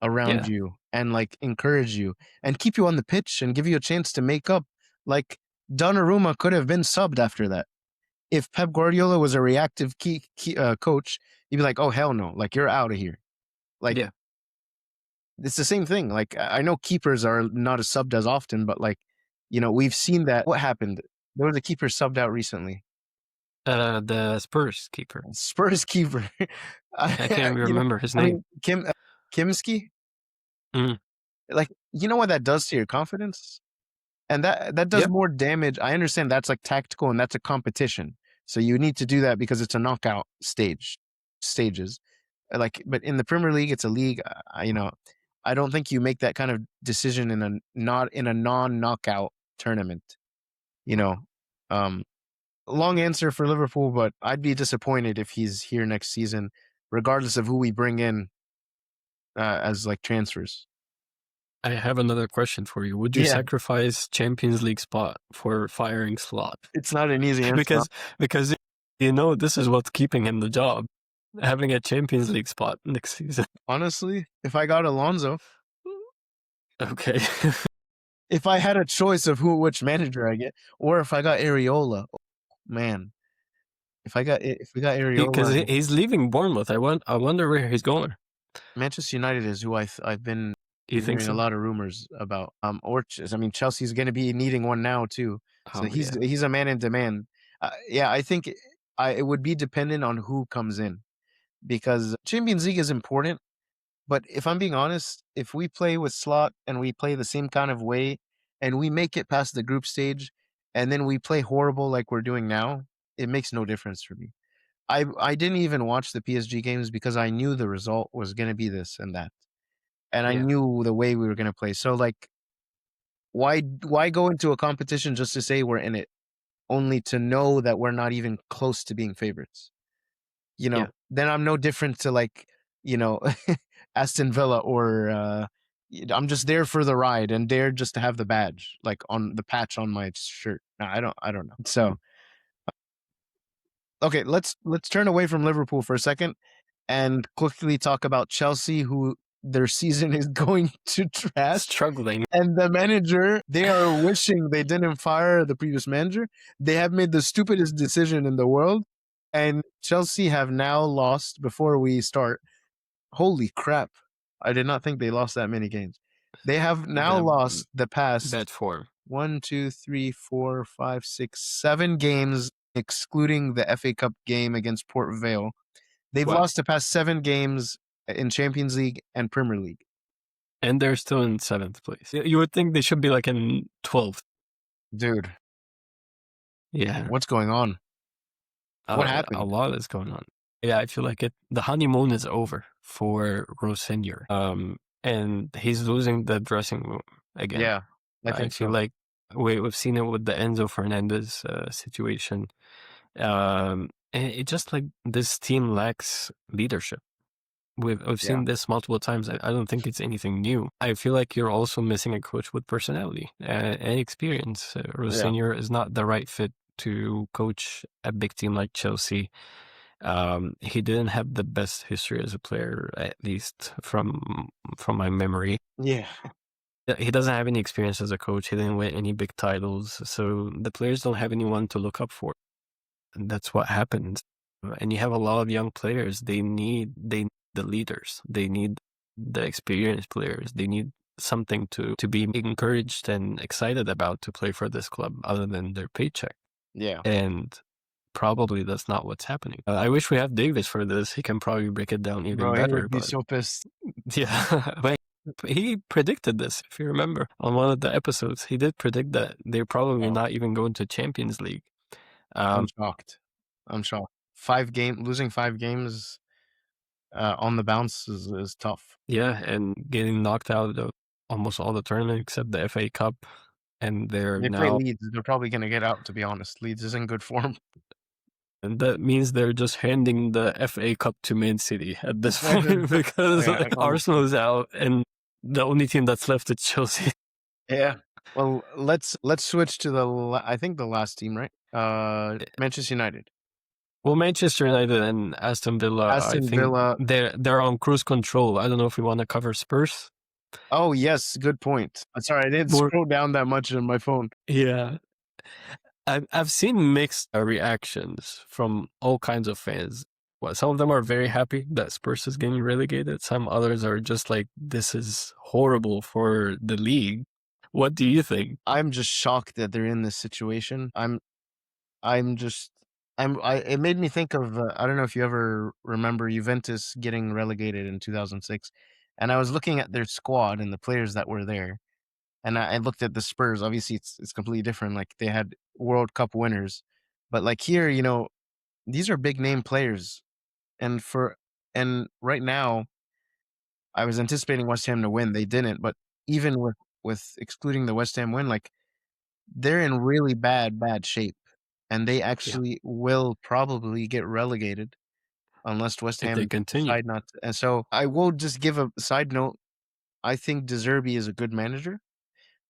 around Yeah, you and like encourage you and keep you on the pitch and give you a chance to make up. Like Donnarumma could have been subbed after that. If Pep Guardiola was a reactive coach, he'd be like, "Oh hell no! Like you're out of here." Like yeah. it's the same thing. Like I know keepers are not as subbed as often, but like we've seen that. What happened? There was a keeper subbed out recently. The Spurs keeper. Spurs keeper. I can't you know, remember his I name. mean Kimski. Mm, Like you know what that does to your confidence? And that does yep. more damage. I understand that's like tactical and that's a competition. So you need to do that because it's a knockout stages. Like, but in the Premier League, it's a league. I don't think you make that kind of decision not in a non-knockout tournament. You know, um, long answer for Liverpool, but I'd be disappointed if he's here next season, regardless of who we bring in as like transfers. I have another question for you. Would you Yeah, sacrifice Champions League spot for firing Slot? it's not an easy answer. because because this is what's keeping him the job, having a Champions League spot next season. Honestly, if I got Alonso, Okay. if I had a choice of which manager I get, or if I got Areola, oh, man, if we got Because Areola, he's leaving Bournemouth. I wonder where he's going. Manchester United is who I've been You think hearing a so? lot of rumors about. I mean, Chelsea's going to be needing one now too. So Oh yeah. he's a man in demand. Yeah, I think it would be dependent on who comes in because Champions League is important. But if I'm being honest, if we play with Slot and we play the same kind of way and we make it past the group stage and then we play horrible like we're doing now, it makes no difference for me. I didn't even watch the PSG games because I knew the result was going to be this and that. And I Yeah. knew the way we were going to play. So like why go into a competition just to say we're in it, only to know that we're not even close to being favorites? You know, Yeah. then I'm no different to like, you know, Aston Villa or I'm just there for the ride and there just to have the badge, like on the patch on my shirt. No, I don't know. So okay, let's turn away from Liverpool for a second and quickly talk about Chelsea, who their season is going to trash. Struggling. And the manager, they are wishing they didn't fire the previous manager. They have made the stupidest decision in the world. And Chelsea have now lost before we start. Holy crap. I did not think they lost that many games. They have now The lost the past bad form. 7 games, excluding the FA Cup game against Port Vale. They've Wow. lost the past 7 games in Champions League and Premier League. And they're still in 7th place. You would think they should be like in 12th. Dude, Yeah. what's going on? What A happened? lot is going on. Yeah, I feel like the honeymoon is over for Rosenior. And he's losing the dressing room again. Yeah, I I think feel so. like we've seen it with the Enzo Fernandez situation. And it just like this team lacks leadership. We've Yeah. seen this multiple times. I don't think it's anything new. I feel like you're also missing a coach with personality and experience. Yeah. Rosenior is not the right fit to coach a big team like Chelsea. He didn't have the best history as a player, at least from my memory. Yeah. He doesn't have any experience as a coach. He didn't win any big titles, so the players don't have anyone to look up for. And that's what happens. And you have a lot of young players. They need the leaders. They need the experienced players. They need something to be encouraged and excited about to play for this club other than their paycheck. Yeah. And probably that's not what's happening. I wish we have Davis for this. He can probably break it down even Bro, he better. would be But so pissed. yeah, but he predicted this. If you remember on one of the episodes, he did predict that they're probably Oh, not even going to Champions League. I'm Um, shocked. I'm shocked. Losing 5 games on the bounce is tough. yeah, and getting knocked out of almost all the tournament except the FA Cup, and they're They play now, Leeds. They're probably going to get out, to be honest. Leeds is in good form. and that means they're just handing the FA Cup to Man City at this point because Yeah, like, honestly. Arsenal is out, and the only team that's left is Chelsea. Yeah. Well, let's switch to I think the last team, right? Manchester United. Well, Manchester United and Aston Villa, I Aston think Villa. they're on cruise control. I don't know if we want to cover Spurs. Oh, yes, good point. Sorry, I didn't Or scroll down that much on my phone. yeah, I've seen mixed reactions from all kinds of fans. Well, some of them are very happy that Spurs is getting relegated. Some others are just like, this is horrible for the league. What do you think? I'm just shocked that they're in this situation. I'm just it made me think of I don't know if you ever remember Juventus getting relegated in 2006, and I was looking at their squad and the players that were there, and I looked at the Spurs. Obviously, it's completely different. Like they had World Cup winners, but like here, these are big name players, and right now, I was anticipating West Ham to win. They didn't, but even with excluding the West Ham win, like they're in really bad shape, and they Yeah, actually will probably get relegated unless West if they Ham continue. decide not to. And so I will just give a side note. I think De Zerbi is a good manager.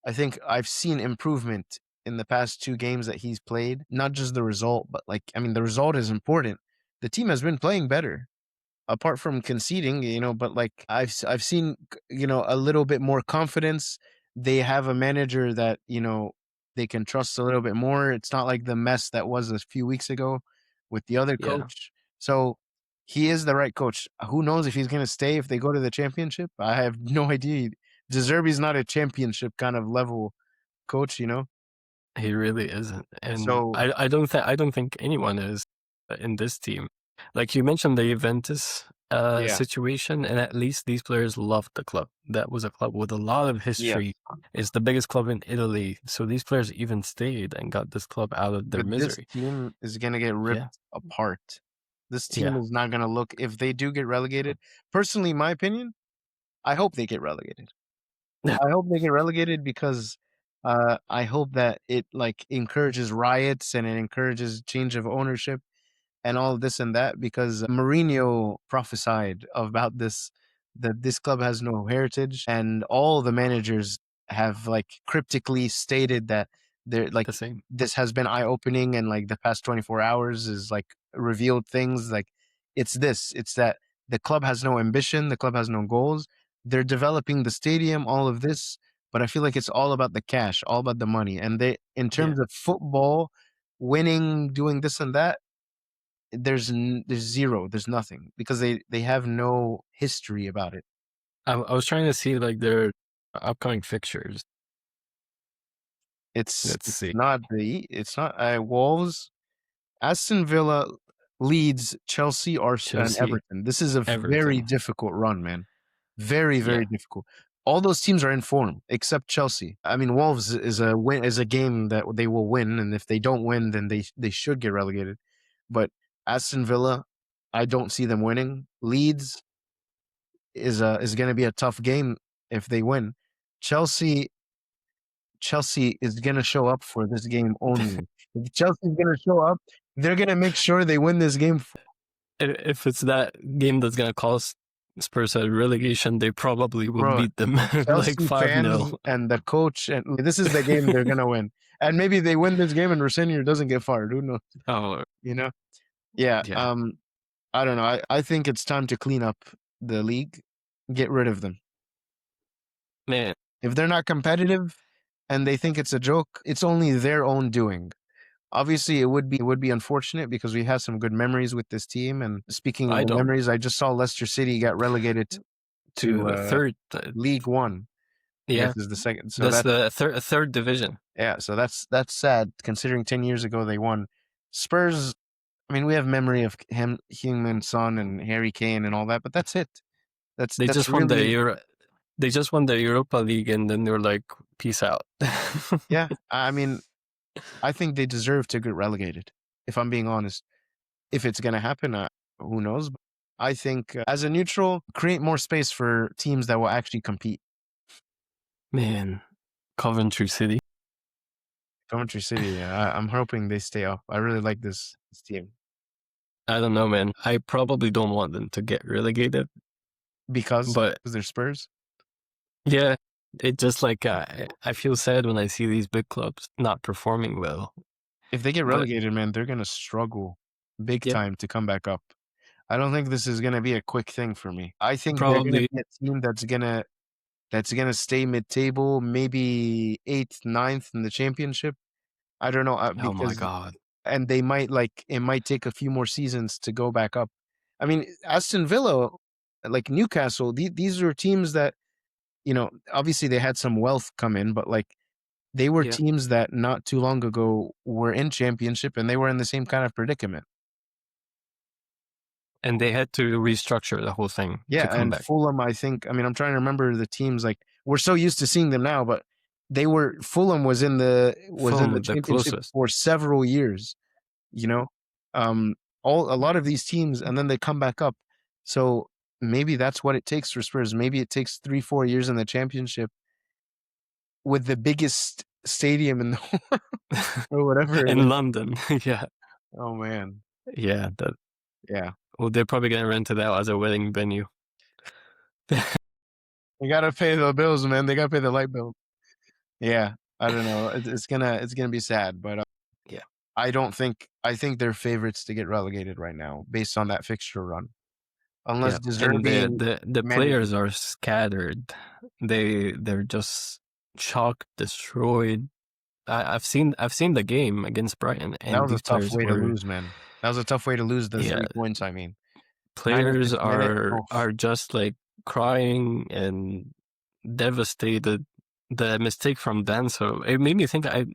I think I've seen improvement in the past 2 games that he's played. Not just the result, but like I mean, the result is important. The team has been playing better apart from conceding, but like I've seen, a little bit more confidence. They have a manager that, they can trust a little bit more. It's not like the mess that was a few weeks ago with the other Yeah, coach. So he is the right coach. Who knows if he's going to stay if they go to the championship? I have no idea. De Zerbi's not a championship kind of level coach. he really isn't. And So I don't think anyone is in this team. Like you mentioned the Juventus yeah, situation, and at least these players loved the club. That was a club with a lot of yeah. history. It's the biggest club in Italy. So these players even stayed and got this club out of their But this misery. team is gonna get Yeah. ripped apart. This team Yeah. is not gonna look if they do get relegated. Personally, my opinion, I hope they get relegated. I hope they get relegated because I hope that it like encourages riots and it encourages change of ownership and all this and that because Mourinho prophesied about this that this club has no heritage and all the managers have like cryptically stated that they're like The same. this has been eye opening and like the past 24 hours is like revealed things like it's that the club has no ambition, the club has no goals. They're developing the stadium, all of this, but I feel like it's all about the cash, all about the money. And they in Yeah. terms of football, winning, doing this and that, there's zero, there's nothing because they have no history about it. I was trying to see like their upcoming fixtures. Let's It's see. not it's not Wolves, Aston Villa, Leeds, Chelsea, and Chelsea, Everton. This is a very Everton. difficult run, man. Very, very Yeah. difficult. All those teams are in form except Chelsea. I mean, Wolves is a game that they will win, and if they don't win, then they should get relegated. But Aston Villa, I don't see them winning. Leeds is going to be a tough game if they win. Chelsea Chelsea is going to show up for this game only. If Chelsea's going to show up, they're going to make sure they win this game. If it's that game that's gonna cost Spurs a relegation, they probably will Bro, beat them like Chelsea 5-0. fans and the coach, and this is the game they're going to win. And maybe they win this game and Rossinier doesn't get fired. Who knows? Oh, You know? Yeah. yeah. I don't know. I think it's time to clean up the league, get rid of them. Man, If they're not competitive and they think it's a joke, it's only their own doing. Obviously, it would be unfortunate because we have some good memories with this team. And speaking of I the don't. memories, I just saw Leicester City got relegated To to the third, League One. I guess yeah, is the second. So that's that the third division. yeah, so that's sad considering 10 years ago they won. Spurs. I mean, we have memory of him, Heung-min Son, and Harry Kane and all that, but that's it. That's They that's just won the really They just won the Europa League, and then they're like, "Peace out." yeah. I mean, I think they deserve to get relegated. If I'm being honest. If it's going to happen, who knows? But I think as a neutral, create more space for teams that will actually compete. Man, Coventry City. Coventry City, yeah, I'm hoping they stay up. I really like this team I don't know, man. I probably don't want them to get relegated, because but they're Spurs. yeah, it just like I feel sad when I see these big clubs not performing well. If they get But relegated, man, they're gonna struggle big yeah, time to come back up. I don't think this is gonna be a quick thing for me. I think they're gonna probably. be a team that's gonna stay mid-table, maybe eighth, ninth in the championship. I don't know Oh my because god, and they might like it might take a few more seasons to go back up. I mean, Aston Villa, like Newcastle, these are teams that obviously they had some wealth come in, but like they were yeah, teams that not too long ago were in championship and they were in the same kind of predicament. and they had to restructure the whole thing to Yeah, come and back. Fulham, I mean, I'm trying to remember the teams. Like we're so used to seeing them now, but Fulham was in the Fulham the championship closest. for several years. You know, um, all a lot of these teams, and then they come back up. So maybe that's what it takes for Spurs. Maybe it takes 3-4 years in the championship with the biggest stadium in the world or whatever it In is. London, yeah, Oh man, yeah. yeah. Well, they're probably gonna rent it out as a wedding venue. They gotta pay the bills, man. They gotta pay the light bill. Yeah, I don't know. It's gonna be sad, but Yeah, I think they're favorites to get relegated right now based on that fixture run. Unless yeah, and deserving the managers. players are scattered. They're just shocked, destroyed. I've seen the game against Brighton, That and was a these tough players way to were, lose, man. That was a tough way to lose the yeah, 3 points, I mean. players 95th minute, are just like crying and devastated. The mistake from Danso, it made me think. I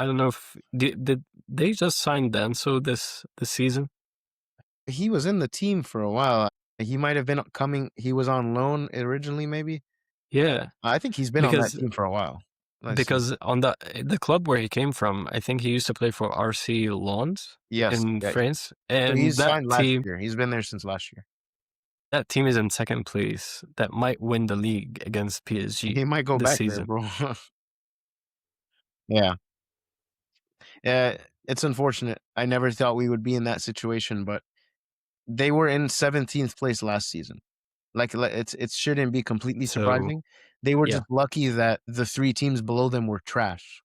don't know if did they just sign Danso this season? he was in the team for a while. He might have been he was on loan originally, maybe? Yeah, I think he's been on that because team for a while. Let's see. because on the club where he came from, I think he used to play for RC Lens Yes, in yeah. France, So and he's signed last year. He's been there since last year. that team is in second place. That might win the league against PSG He might go this back there, season. bro. Yeah. Uh, it's unfortunate. I never thought we would be in that situation, but they were in 17th place last season. It shouldn't be completely So surprising. They were yeah, just lucky that the 3 teams below them were trash.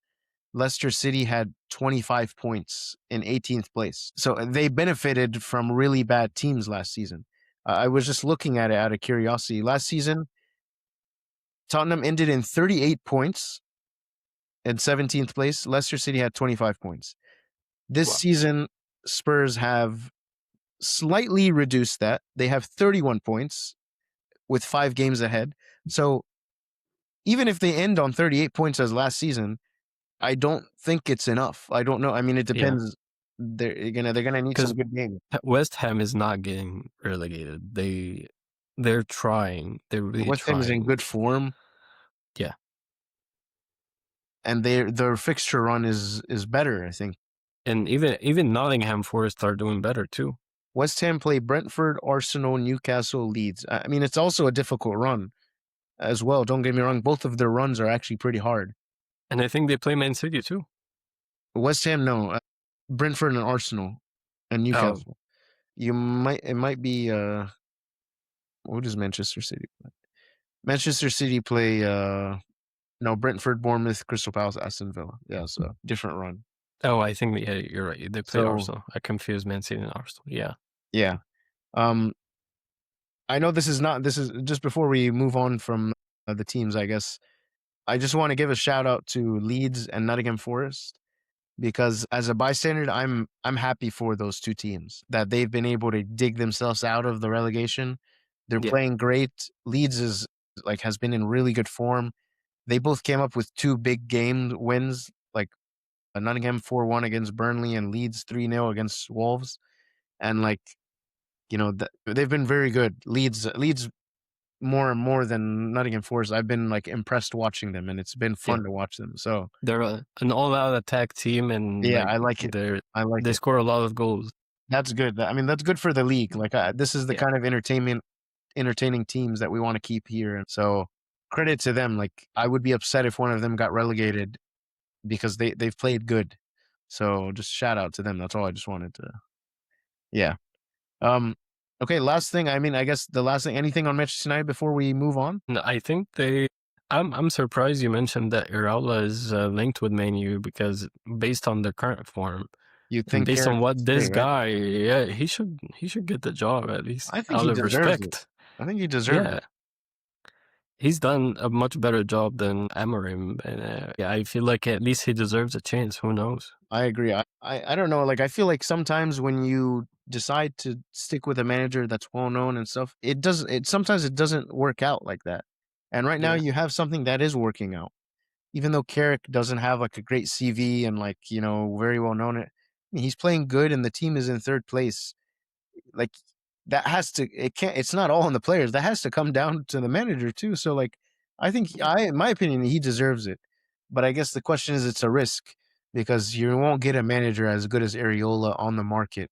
Leicester City had 25 points in 18th place. So they benefited from really bad teams last season. I was just looking at it out of curiosity. Last season, Tottenham ended in 38 points in 17th place. Leicester City had 25 points. This well, season, Spurs have slightly reduced that. They have 31 points with 5 games ahead. So even if they end on 38 points as last season, I don't think it's enough. I don't know. I mean, it yeah, depends. They're gonna need because some good games. West Ham is not getting relegated. They're trying. They're really West Ham is in trying. good form, Yeah, and their fixture run is better. I think and even Nottingham Forest are doing better too. West Ham play Brentford, Arsenal, Newcastle, Leeds. I mean, it's also a difficult run as well. Don't get me wrong; both of their runs are actually pretty hard. And I think they play Man City too. West Ham, no, Brentford and Arsenal, and Oh, Newcastle. It might be what does Manchester City play? Manchester City play no, Brentford, Bournemouth, Crystal Palace, Aston Villa. Yeah, so different run. oh, I think yeah, you're right. They play So Arsenal. I confused Man City and Arsenal. Yeah, yeah. Um I know this is just before we move on from the teams, I guess. I just want to give a shout out to Leeds and Nottingham Forest because as a bystander, I'm happy for those two teams that they've been able to dig themselves out of the relegation. They're yeah, playing great. Leeds is has been in really good form. They both came up with two big game wins, like Nottingham 4-1 against Burnley and Leeds 3-0 against Wolves. And they've been very good. Leeds more and more than Nottingham Forest. I've been like impressed watching them, and it's been yeah. fun to watch them. So They're an all-out attack team, and yeah, like I like it. I like they it. score a lot of goals. That's good. I mean, that's good for the league. This is the Yeah, kind of entertaining teams that we want to keep here. And so credit to them. Like I would be upset if one of them got relegated because they've played good. So just shout out to them. That's all I just wanted to. Yeah. Um. Okay. Last thing. I mean, I guess the last thing. Anything on Manchester United before we move on? and I think they. I'm surprised you mentioned that Iraola is linked with Man U because based on the current form You and think based Carrick on should what stay, this right? guy, yeah, he should get the job at least I think out he of deserves it. respect. I think he deserves Yeah, it. he's done a much better job than Amorim, and yeah, I feel like at least he deserves a chance. Who knows? I agree. I don't know. Like I feel like sometimes when you decide to stick with a manager that's well known and stuff, it sometimes it doesn't work out like that. And right now Yeah, you have something that is working out. Even though Carrick doesn't have like a great CV and very well known, he's playing good and the team is in third place. Like that has to it can't it's not all on the players. That has to come down to the manager too. So I think yeah, in my opinion he deserves it. But I guess the question is it's a risk because you won't get a manager as good as Areola on the market.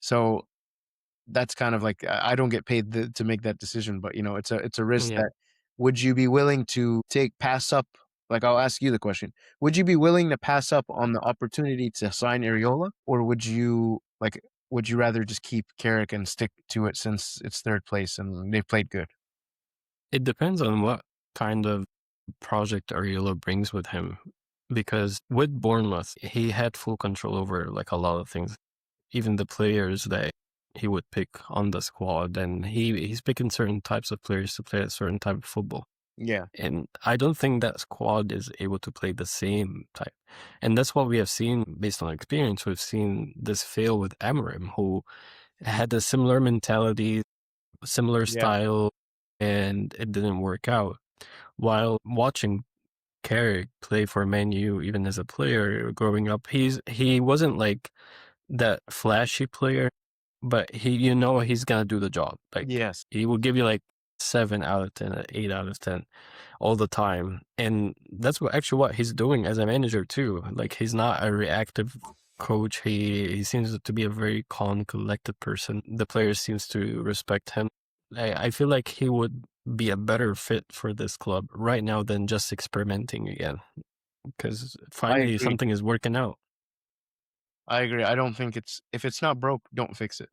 So that's kind of like I don't get paid to make that decision, but it's a risk yeah. that would you be willing to take pass up? Like I'll ask you the question: would you be willing to pass up on the opportunity to sign Areola, or would you rather just keep Carrick and stick to it since it's third place and they've played good? It depends on what kind of project Ariolo brings with him, because with Bournemouth, he had full control over like a lot of things, even the players that he would pick on the squad, and he's picking certain types of players to play a certain type of football. Yeah, And I don't think that squad is able to play the same type. And that's what we have seen based on experience. We've seen this fail with Amorim, who had a similar mentality, similar yeah, style, and it didn't work out. While watching Carrick play for Man U, even as a player growing up, he wasn't like that flashy player, but he's gonna do the job. Like yes, he will give you like 7 out of 10, 8 out of 10 all the time, and that's what he's doing as a manager too. Like he's not a reactive coach. He seems to be a very calm, collected person. The players seems to respect him. I feel like he would be a better fit for this club right now than just experimenting again. because I finally agree. something is working out. I agree. I don't think if it's not broke, don't fix it.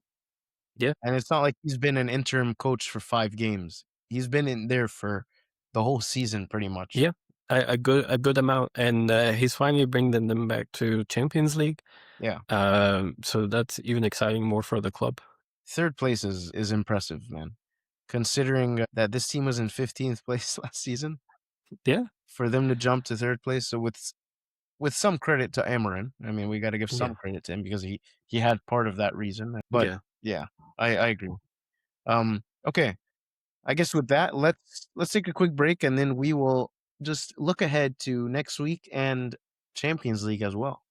Yeah, And it's not like he's been an interim coach for 5 games. He's been in there for the whole season pretty much. yeah, a good amount, and he's finally bringing them back to Champions League. Yeah. So that's even exciting more for the club. 3rd place is impressive, man. Considering that this team was in 15th place last season, Yeah, for them to jump to 3rd place, so with some credit to Amarin, I mean, we gotta give yeah, some credit to him because he had part of that reason, but yeah. yeah, I agree. Okay, I guess with that, let's take a quick break, and then we will just look ahead to next week and Champions League as well.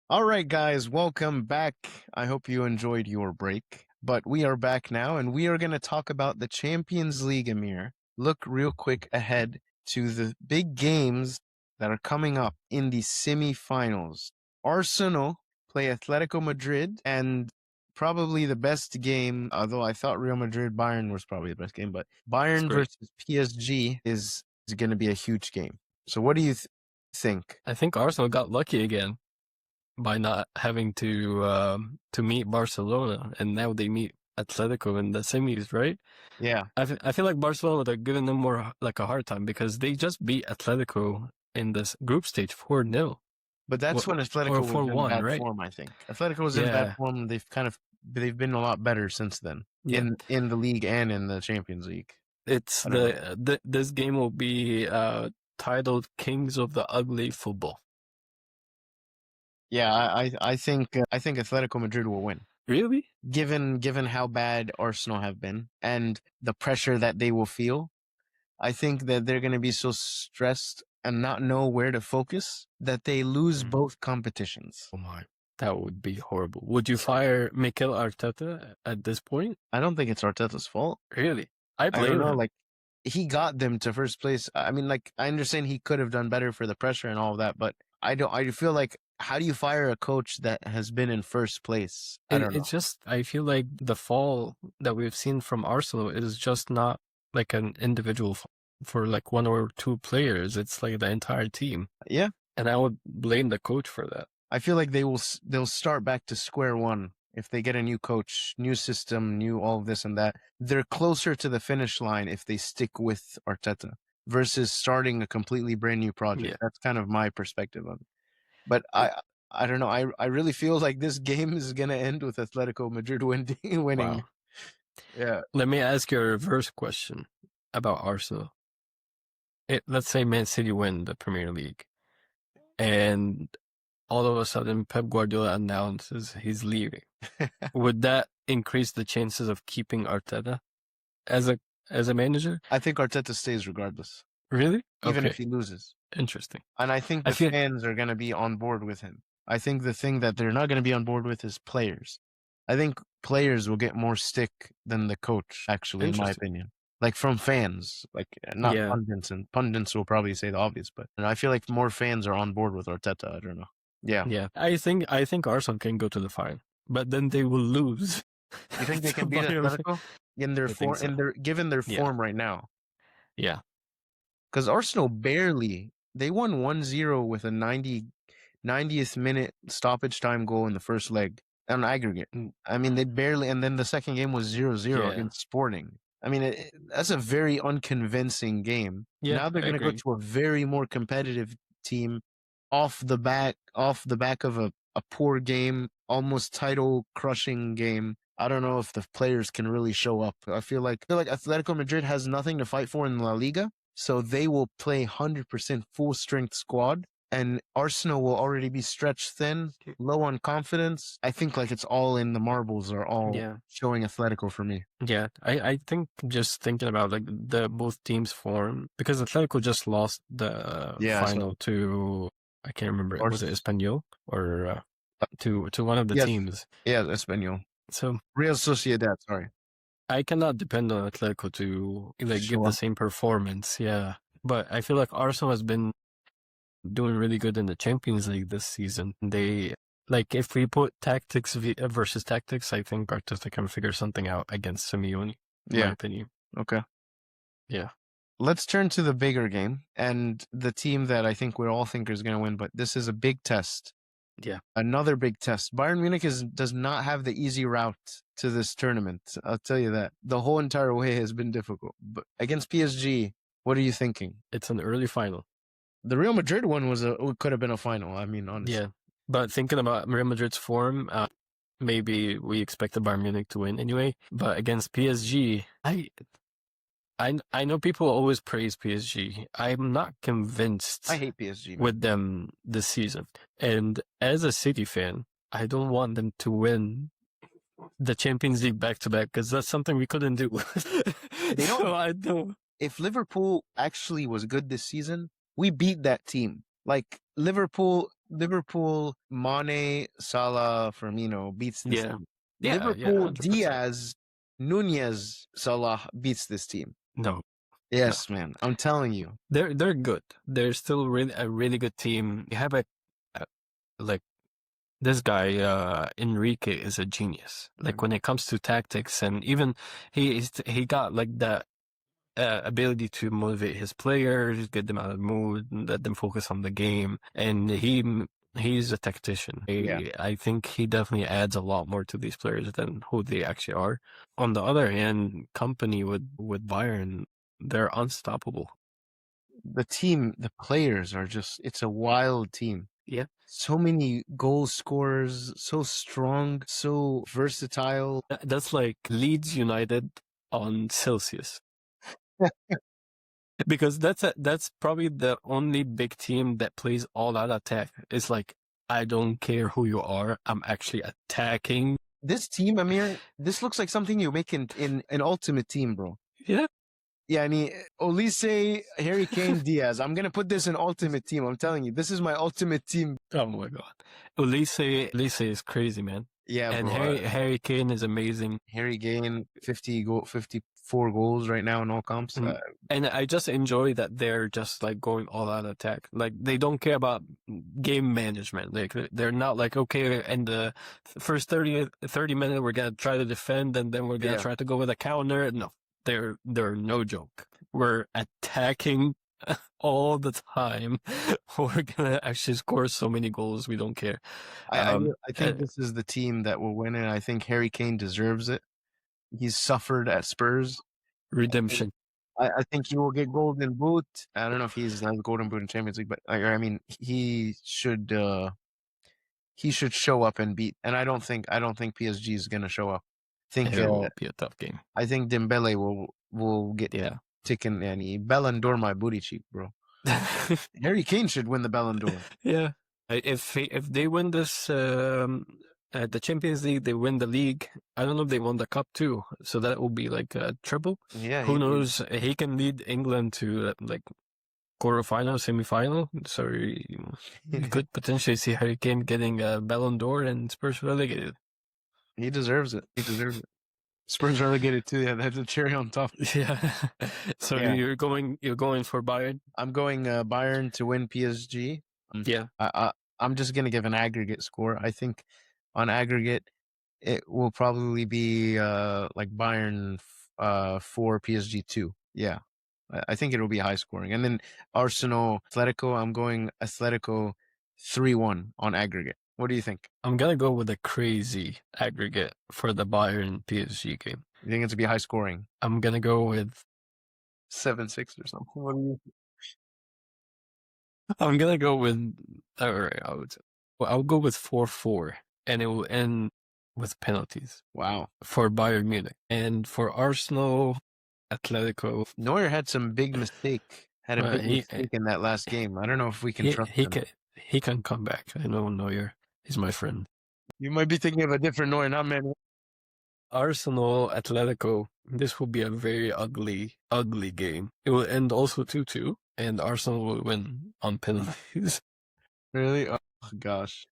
All right, guys, welcome back. I hope you enjoyed your break. But we are back now, and we are going to talk about the Champions League, Amir. Look real quick ahead to the big games that are coming up in the semi-finals. Arsenal play Atletico Madrid, and probably the best game, although I thought Real Madrid Bayern was probably the best game, but It's Bayern great. versus PSG is going to be a huge game. So what do you think? I think Arsenal got lucky again by not having to meet Barcelona, and now they meet Atletico in the semis, right? Yeah. I feel like Barcelona would have given them more like a hard time because they just beat Atletico in this group stage 4-0 But that's when or Atletico was in 4-1, bad right? form, I think. Atletico was in bad Yeah, form. They've been a lot better since then yeah. in the league and in the Champions League. It's I don't know. this game will be titled Kings of the Ugly Football. Yeah, I think Atletico Madrid will win. Really? Given how bad Arsenal have been and the pressure that they will feel, I think that they're going to be so stressed and not know where to focus that they lose Mm. both competitions. Oh my, that would be horrible. Would you fire Mikel Arteta at this point? I don't think it's Arteta's fault. Really? I I don't blame know, him. like he got them to first place. I mean, like I understand he could have done better for the pressure and all of that, but I feel like how do you fire a coach that has been in first place? I don't It's know. just I feel like the fall that we've seen from Arsenal is just not like an individual for like one or two players. It's like the entire team, Yeah, and I would blame the coach for that. I feel like they'll start back to square one if they get a new coach, new system, new all of this and that. They're closer to the finish line if they stick with Arteta versus starting a completely brand new project. Yeah. That's kind of my perspective on it. But It, I don't know. I really feel like this game is gonna end with Atletico Madrid winning. wow. Yeah. Let me ask you a reverse question about Arsenal. Let's say Man City win the Premier League, and all of a sudden Pep Guardiola announces he's leaving. Would that increase the chances of keeping Arteta as a manager? I think Arteta stays regardless, Really? even Okay. if he loses. Interesting. And I think I the feel fans are gonna be on board with him. I think the thing that they're not gonna be on board with is players. I think players will get more stick than the coach, actually, in my interesting. opinion. Like from fans, like not Yeah. pundits, and pundits will probably say the obvious, but I feel like more fans are on board with Arteta. I don't know. Yeah. Yeah. I think Arsenal can go to the final, but then they will lose. You think they to can beat Bayern. Atletico in their I think form, so. in their given their Yeah. form right now? Yeah. Because Arsenal barely they won 1-0 with a 90th minute stoppage time goal in the first leg on aggregate. Mm, I mean, they barely, and then the second game was 0-0 Yeah. against Sporting. I mean, that's a very unconvincing game. Yeah. Now they're I going to go agree. to a very more competitive team off the back of a poor game, almost title crushing game. I don't know if the players can really show up. I feel like Atletico Madrid has nothing to fight for in La Liga, so they will play 100% full strength squad, and Arsenal will already be stretched thin, low on confidence. I think like it's all in the marbles are all Yeah. showing Atletico for me. Yeah. I think just thinking about like the both teams' form because Atletico just lost the Yeah, final so to I can't remember. Was it Ars- Espanyol or to one of the yes, teams? yeah, Espanol, So Real Sociedad. Sorry, I cannot depend on Atletico to like give show the up. same performance. Yeah. But I feel like Arsenal has been doing really good in the Champions League this season. They like if we put tactics versus tactics, I think Arteta can figure something out against Simeone, in my Yeah, opinion. okay. Yeah. Let's turn to the bigger game and the team that I think we all think is going to win, but this is a big test. Yeah. Another big test. Bayern Munich does not have the easy route to this tournament. I'll tell you that. The whole entire way has been difficult. But against PSG, what are you thinking? It's an early final. The Real Madrid one could have been a final. I mean, honestly. Yeah. But thinking about Real Madrid's form, maybe we expected Bayern Munich to win anyway. But against PSG, I know people always praise PSG. I'm not convinced I hate PSG, man. with them this season. And as a City fan, I don't want them to win the Champions League back to back because that's something we couldn't do. They don't. So I don't. If Liverpool actually was good this season, we beat that team. Like Liverpool, Mane, Salah, Firmino beats this Yeah. team. Yeah, Liverpool, 100%. Diaz, Nunez, Salah beats this team. No. Yes, man. I'm telling you. They're good. They're still a really good team. You have like this guy Enrique is a genius. Like when it comes to tactics, and even he got like that ability to motivate his players, get them out of the mood, and let them focus on the game. And he's a tactician. Yeah. I think he definitely adds a lot more to these players than who they actually are. On the other hand, company with Bayern, they're unstoppable. The team, the players are just, it's a wild team. Yeah. So many goal scorers, so strong, so versatile. That's like Leeds United on Celsius. Because that's probably the only big team that plays all out attack. It's like, I don't care who you are, I'm actually attacking. This team, Amir, this looks like something you make in an ultimate team, bro. Yeah. Yeah, I mean, Olise, Harry Kane, Diaz. I'm gonna put this in ultimate team. I'm telling you, this is my ultimate team. Oh my god. Olise is crazy, man. Yeah, And bro. Harry Kane is amazing. Harry Kane, 54 goals right now in all comps. And I just enjoy that they're just like going all out attack. Like they don't care about game management. Like they're not like, okay, in the first 30 minutes we're gonna try to defend and then we're gonna try to go with a counter. No, they're no joke. We're attacking all the time. We're gonna actually score so many goals. We don't care. I think this is the team that will win, and I think Harry Kane deserves it. He's suffered at Spurs. Redemption. I think he will get golden boot. I don't know if he's has golden boot in Champions League, but I mean he should show up and beat. And I don't think PSG is gonna show up. It'll be a tough game. I think Dembele will get taken, and Ballon d'Or my booty cheek, bro. Harry Kane should win the Ballon d'Or. Yeah, if they win this the Champions League, they win the league. I don't know if they won the cup too, so that will be like a triple. Yeah, who knows? He can lead England to like quarterfinal, semifinal. So you could potentially see Harry Kane getting a Ballon d'Or and Spurs relegated. He deserves it. Spurs relegated too. Yeah, that's a cherry on top. Yeah. So you're going for Bayern? I'm going Bayern to win PSG. Yeah. I'm just gonna give an aggregate score. I think on aggregate it will probably be like Bayern 4, PSG 2. Yeah. I think it will be high scoring. And then Arsenal, Atletico, I'm going Atletico 3-1 on aggregate. What do you think? I'm going to go with a crazy aggregate for the Bayern PSG game. You think it's going to be high scoring? I'm going to go with 7-6 or something. What do you think? I'm going to go with, I'll go with 4-4, and it will end with penalties. Wow. For Bayern Munich. And for Arsenal, Atletico. Neuer had some big mistake. Had a big mistake in that last game. I don't know if we can trust him. He can come back. I know Neuer. He's my friend. You might be thinking of a different Neuer, not man. Arsenal, Atletico. This will be a very ugly game. It will end also 2-2, and Arsenal will win on penalties. Really? Oh gosh.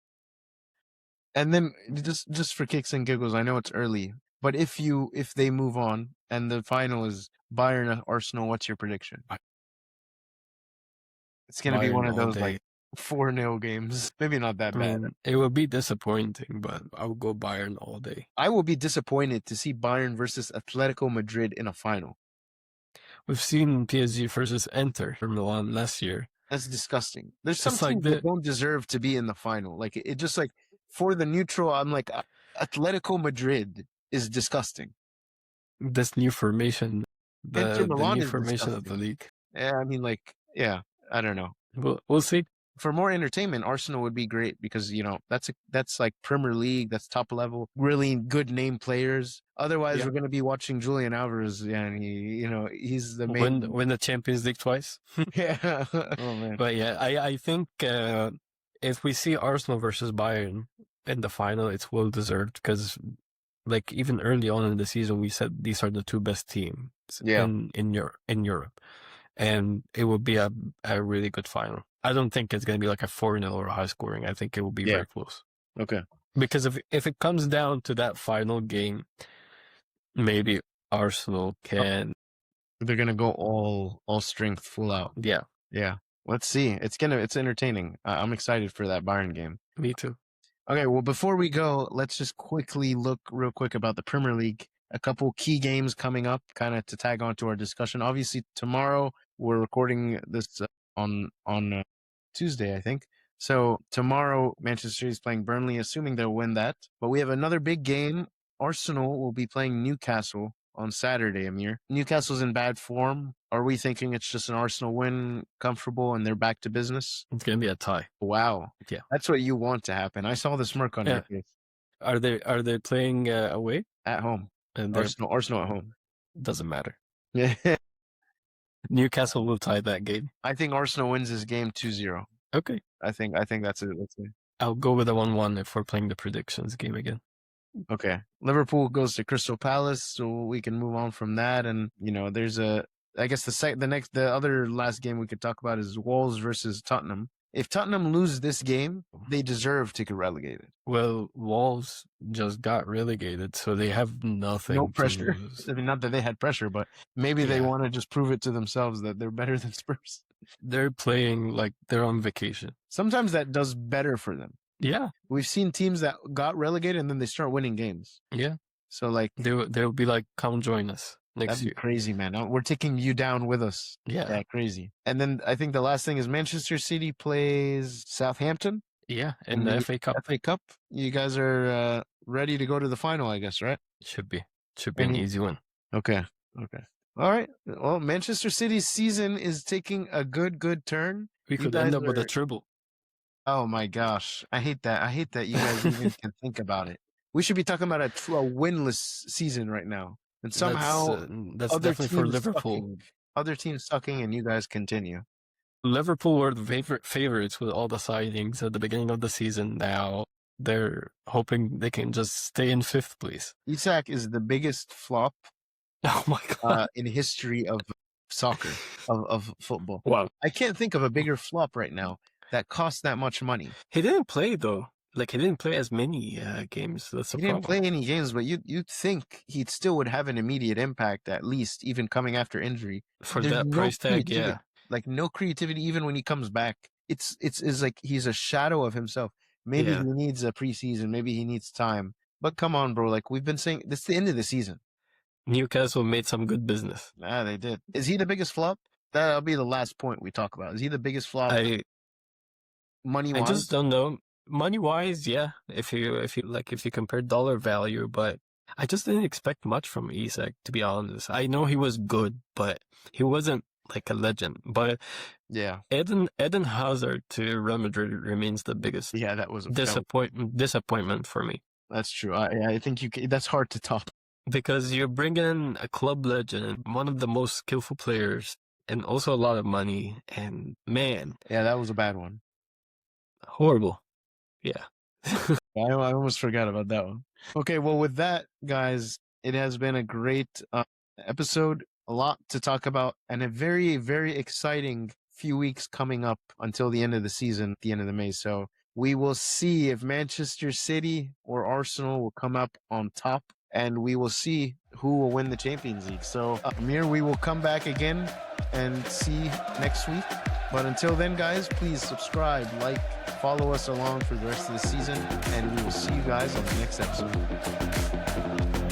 And then just for kicks and giggles, I know it's early, but if they move on and the final is Bayern Arsenal, what's your prediction? It's going to be one of those like 4-0 games. Maybe not that bad. It will be disappointing, but I will go Bayern all day. I will be disappointed to see Bayern versus Atletico Madrid in a final. We've seen PSG versus Inter for Milan last year. That's disgusting. There's some It's like teams that don't deserve to be in the final. Like it just like for the neutral, I'm like Atletico Madrid is disgusting. this new formation, Inter the Milan new is formation of the disgusting. league. Yeah, I mean, like, yeah, I don't know. We'll see. For more entertainment, Arsenal would be great because that's like Premier League, that's top level, really good name players. Otherwise, Yeah. we're gonna be watching Julian Alvarez, and he's the main. Win the Champions League twice. Yeah. Oh man. But yeah, I think if we see Arsenal versus Bayern in the final, it's well deserved because, like, even early on in the season, we said these are the two best teams in Europe, and it will be a really good final. I don't think it's going to be like a 4-0 or high scoring. I think it will be very close. Okay. Because if it comes down to that final game, maybe Arsenal can. They're gonna go all strength, full out. Yeah. Yeah. Let's see. It's entertaining. I'm excited for that Bayern game. Me too. Okay, well, before we go, let's just quickly look real quick about the Premier League. A couple key games coming up, kind of to tag on to our discussion. Obviously, tomorrow we're recording this on Tuesday, I think. So tomorrow, Manchester City is playing Burnley, assuming they'll win that. But we have another big game. Arsenal will be playing Newcastle on Saturday, Amir. Newcastle's in bad form. Are we thinking it's just an Arsenal win, comfortable, and they're back to business? It's going to be a tie. Wow. Yeah. That's what you want to happen. I saw the smirk on your face. Are they playing away? At home. And Arsenal at home. Doesn't matter. Yeah. Newcastle will tie that game. I think Arsenal wins this game 2-0. Okay. I think that's it. I'll go with a 1-1 if we're playing the predictions game again. Okay. Liverpool goes to Crystal Palace, so we can move on from that. And there's I guess the other last game we could talk about is Wolves versus Tottenham. If Tottenham lose this game, they deserve to get relegated. Well, Wolves just got relegated, so they have nothing. No pressure. To lose. I mean, not that they had pressure, but maybe they want to just prove it to themselves that they're better than Spurs. They're playing like they're on vacation. Sometimes that does better for them. Yeah. We've seen teams that got relegated and then they start winning games. Yeah. So like they'll be like, come join us next year. Crazy, man. We're taking you down with us. Yeah. Crazy. And then I think the last thing is Manchester City plays Southampton. Yeah, in the FA Cup. FA Cup. You guys are ready to go to the final, I guess, right? Should be an easy win. Okay. All right. Well, Manchester City's season is taking a good turn. We could end up with a triple. Oh my gosh. I hate that. I hate that you guys even can think about it. We should be talking about a winless season right now. And somehow that's definitely for Liverpool. Other teams sucking and you guys continue. Liverpool were the favorites with all the signings at the beginning of the season. Now they're hoping they can just stay in 5th place. Isak is the biggest flop oh my God. In history of soccer, of football. Wow. I can't think of a bigger flop right now that costs that much money. He didn't play though. Like he didn't play as many games. That's the problem. He didn't play any games, but you'd think he still would have an immediate impact, at least, even coming after injury. For that price tag, yeah. Like no creativity, even when he comes back. It's like he's a shadow of himself. Maybe he needs a preseason. Maybe he needs time. But come on, bro. Like we've been saying, this is the end of the season. Newcastle made some good business. They did. Is he the biggest flop? That'll be the last point we talk about. Is he the biggest flop? Money-wise? I just don't know. Money-wise, yeah. If you compare dollar value, but I just didn't expect much from Isak, to be honest. I know he was good, but he wasn't like a legend. But yeah, Eden Hazard to Real Madrid remains the biggest. Yeah, that was a disappointment for me. That's true. I think that's hard to top. Because you bring in a club legend, one of the most skillful players, and also a lot of money. And man, yeah, that was a bad one. Horrible. Yeah. I almost forgot about that one. Okay, well, with that, guys, it has been a great episode. A lot to talk about, and a very, very exciting few weeks coming up until the end of the season, at the end of the May. So we will see if Manchester City or Arsenal will come up on top, and we will see who will win the Champions League. So, Amir, we will come back again and see next week. But until then, guys, please subscribe, like, follow us along for the rest of the season, and we will see you guys on the next episode.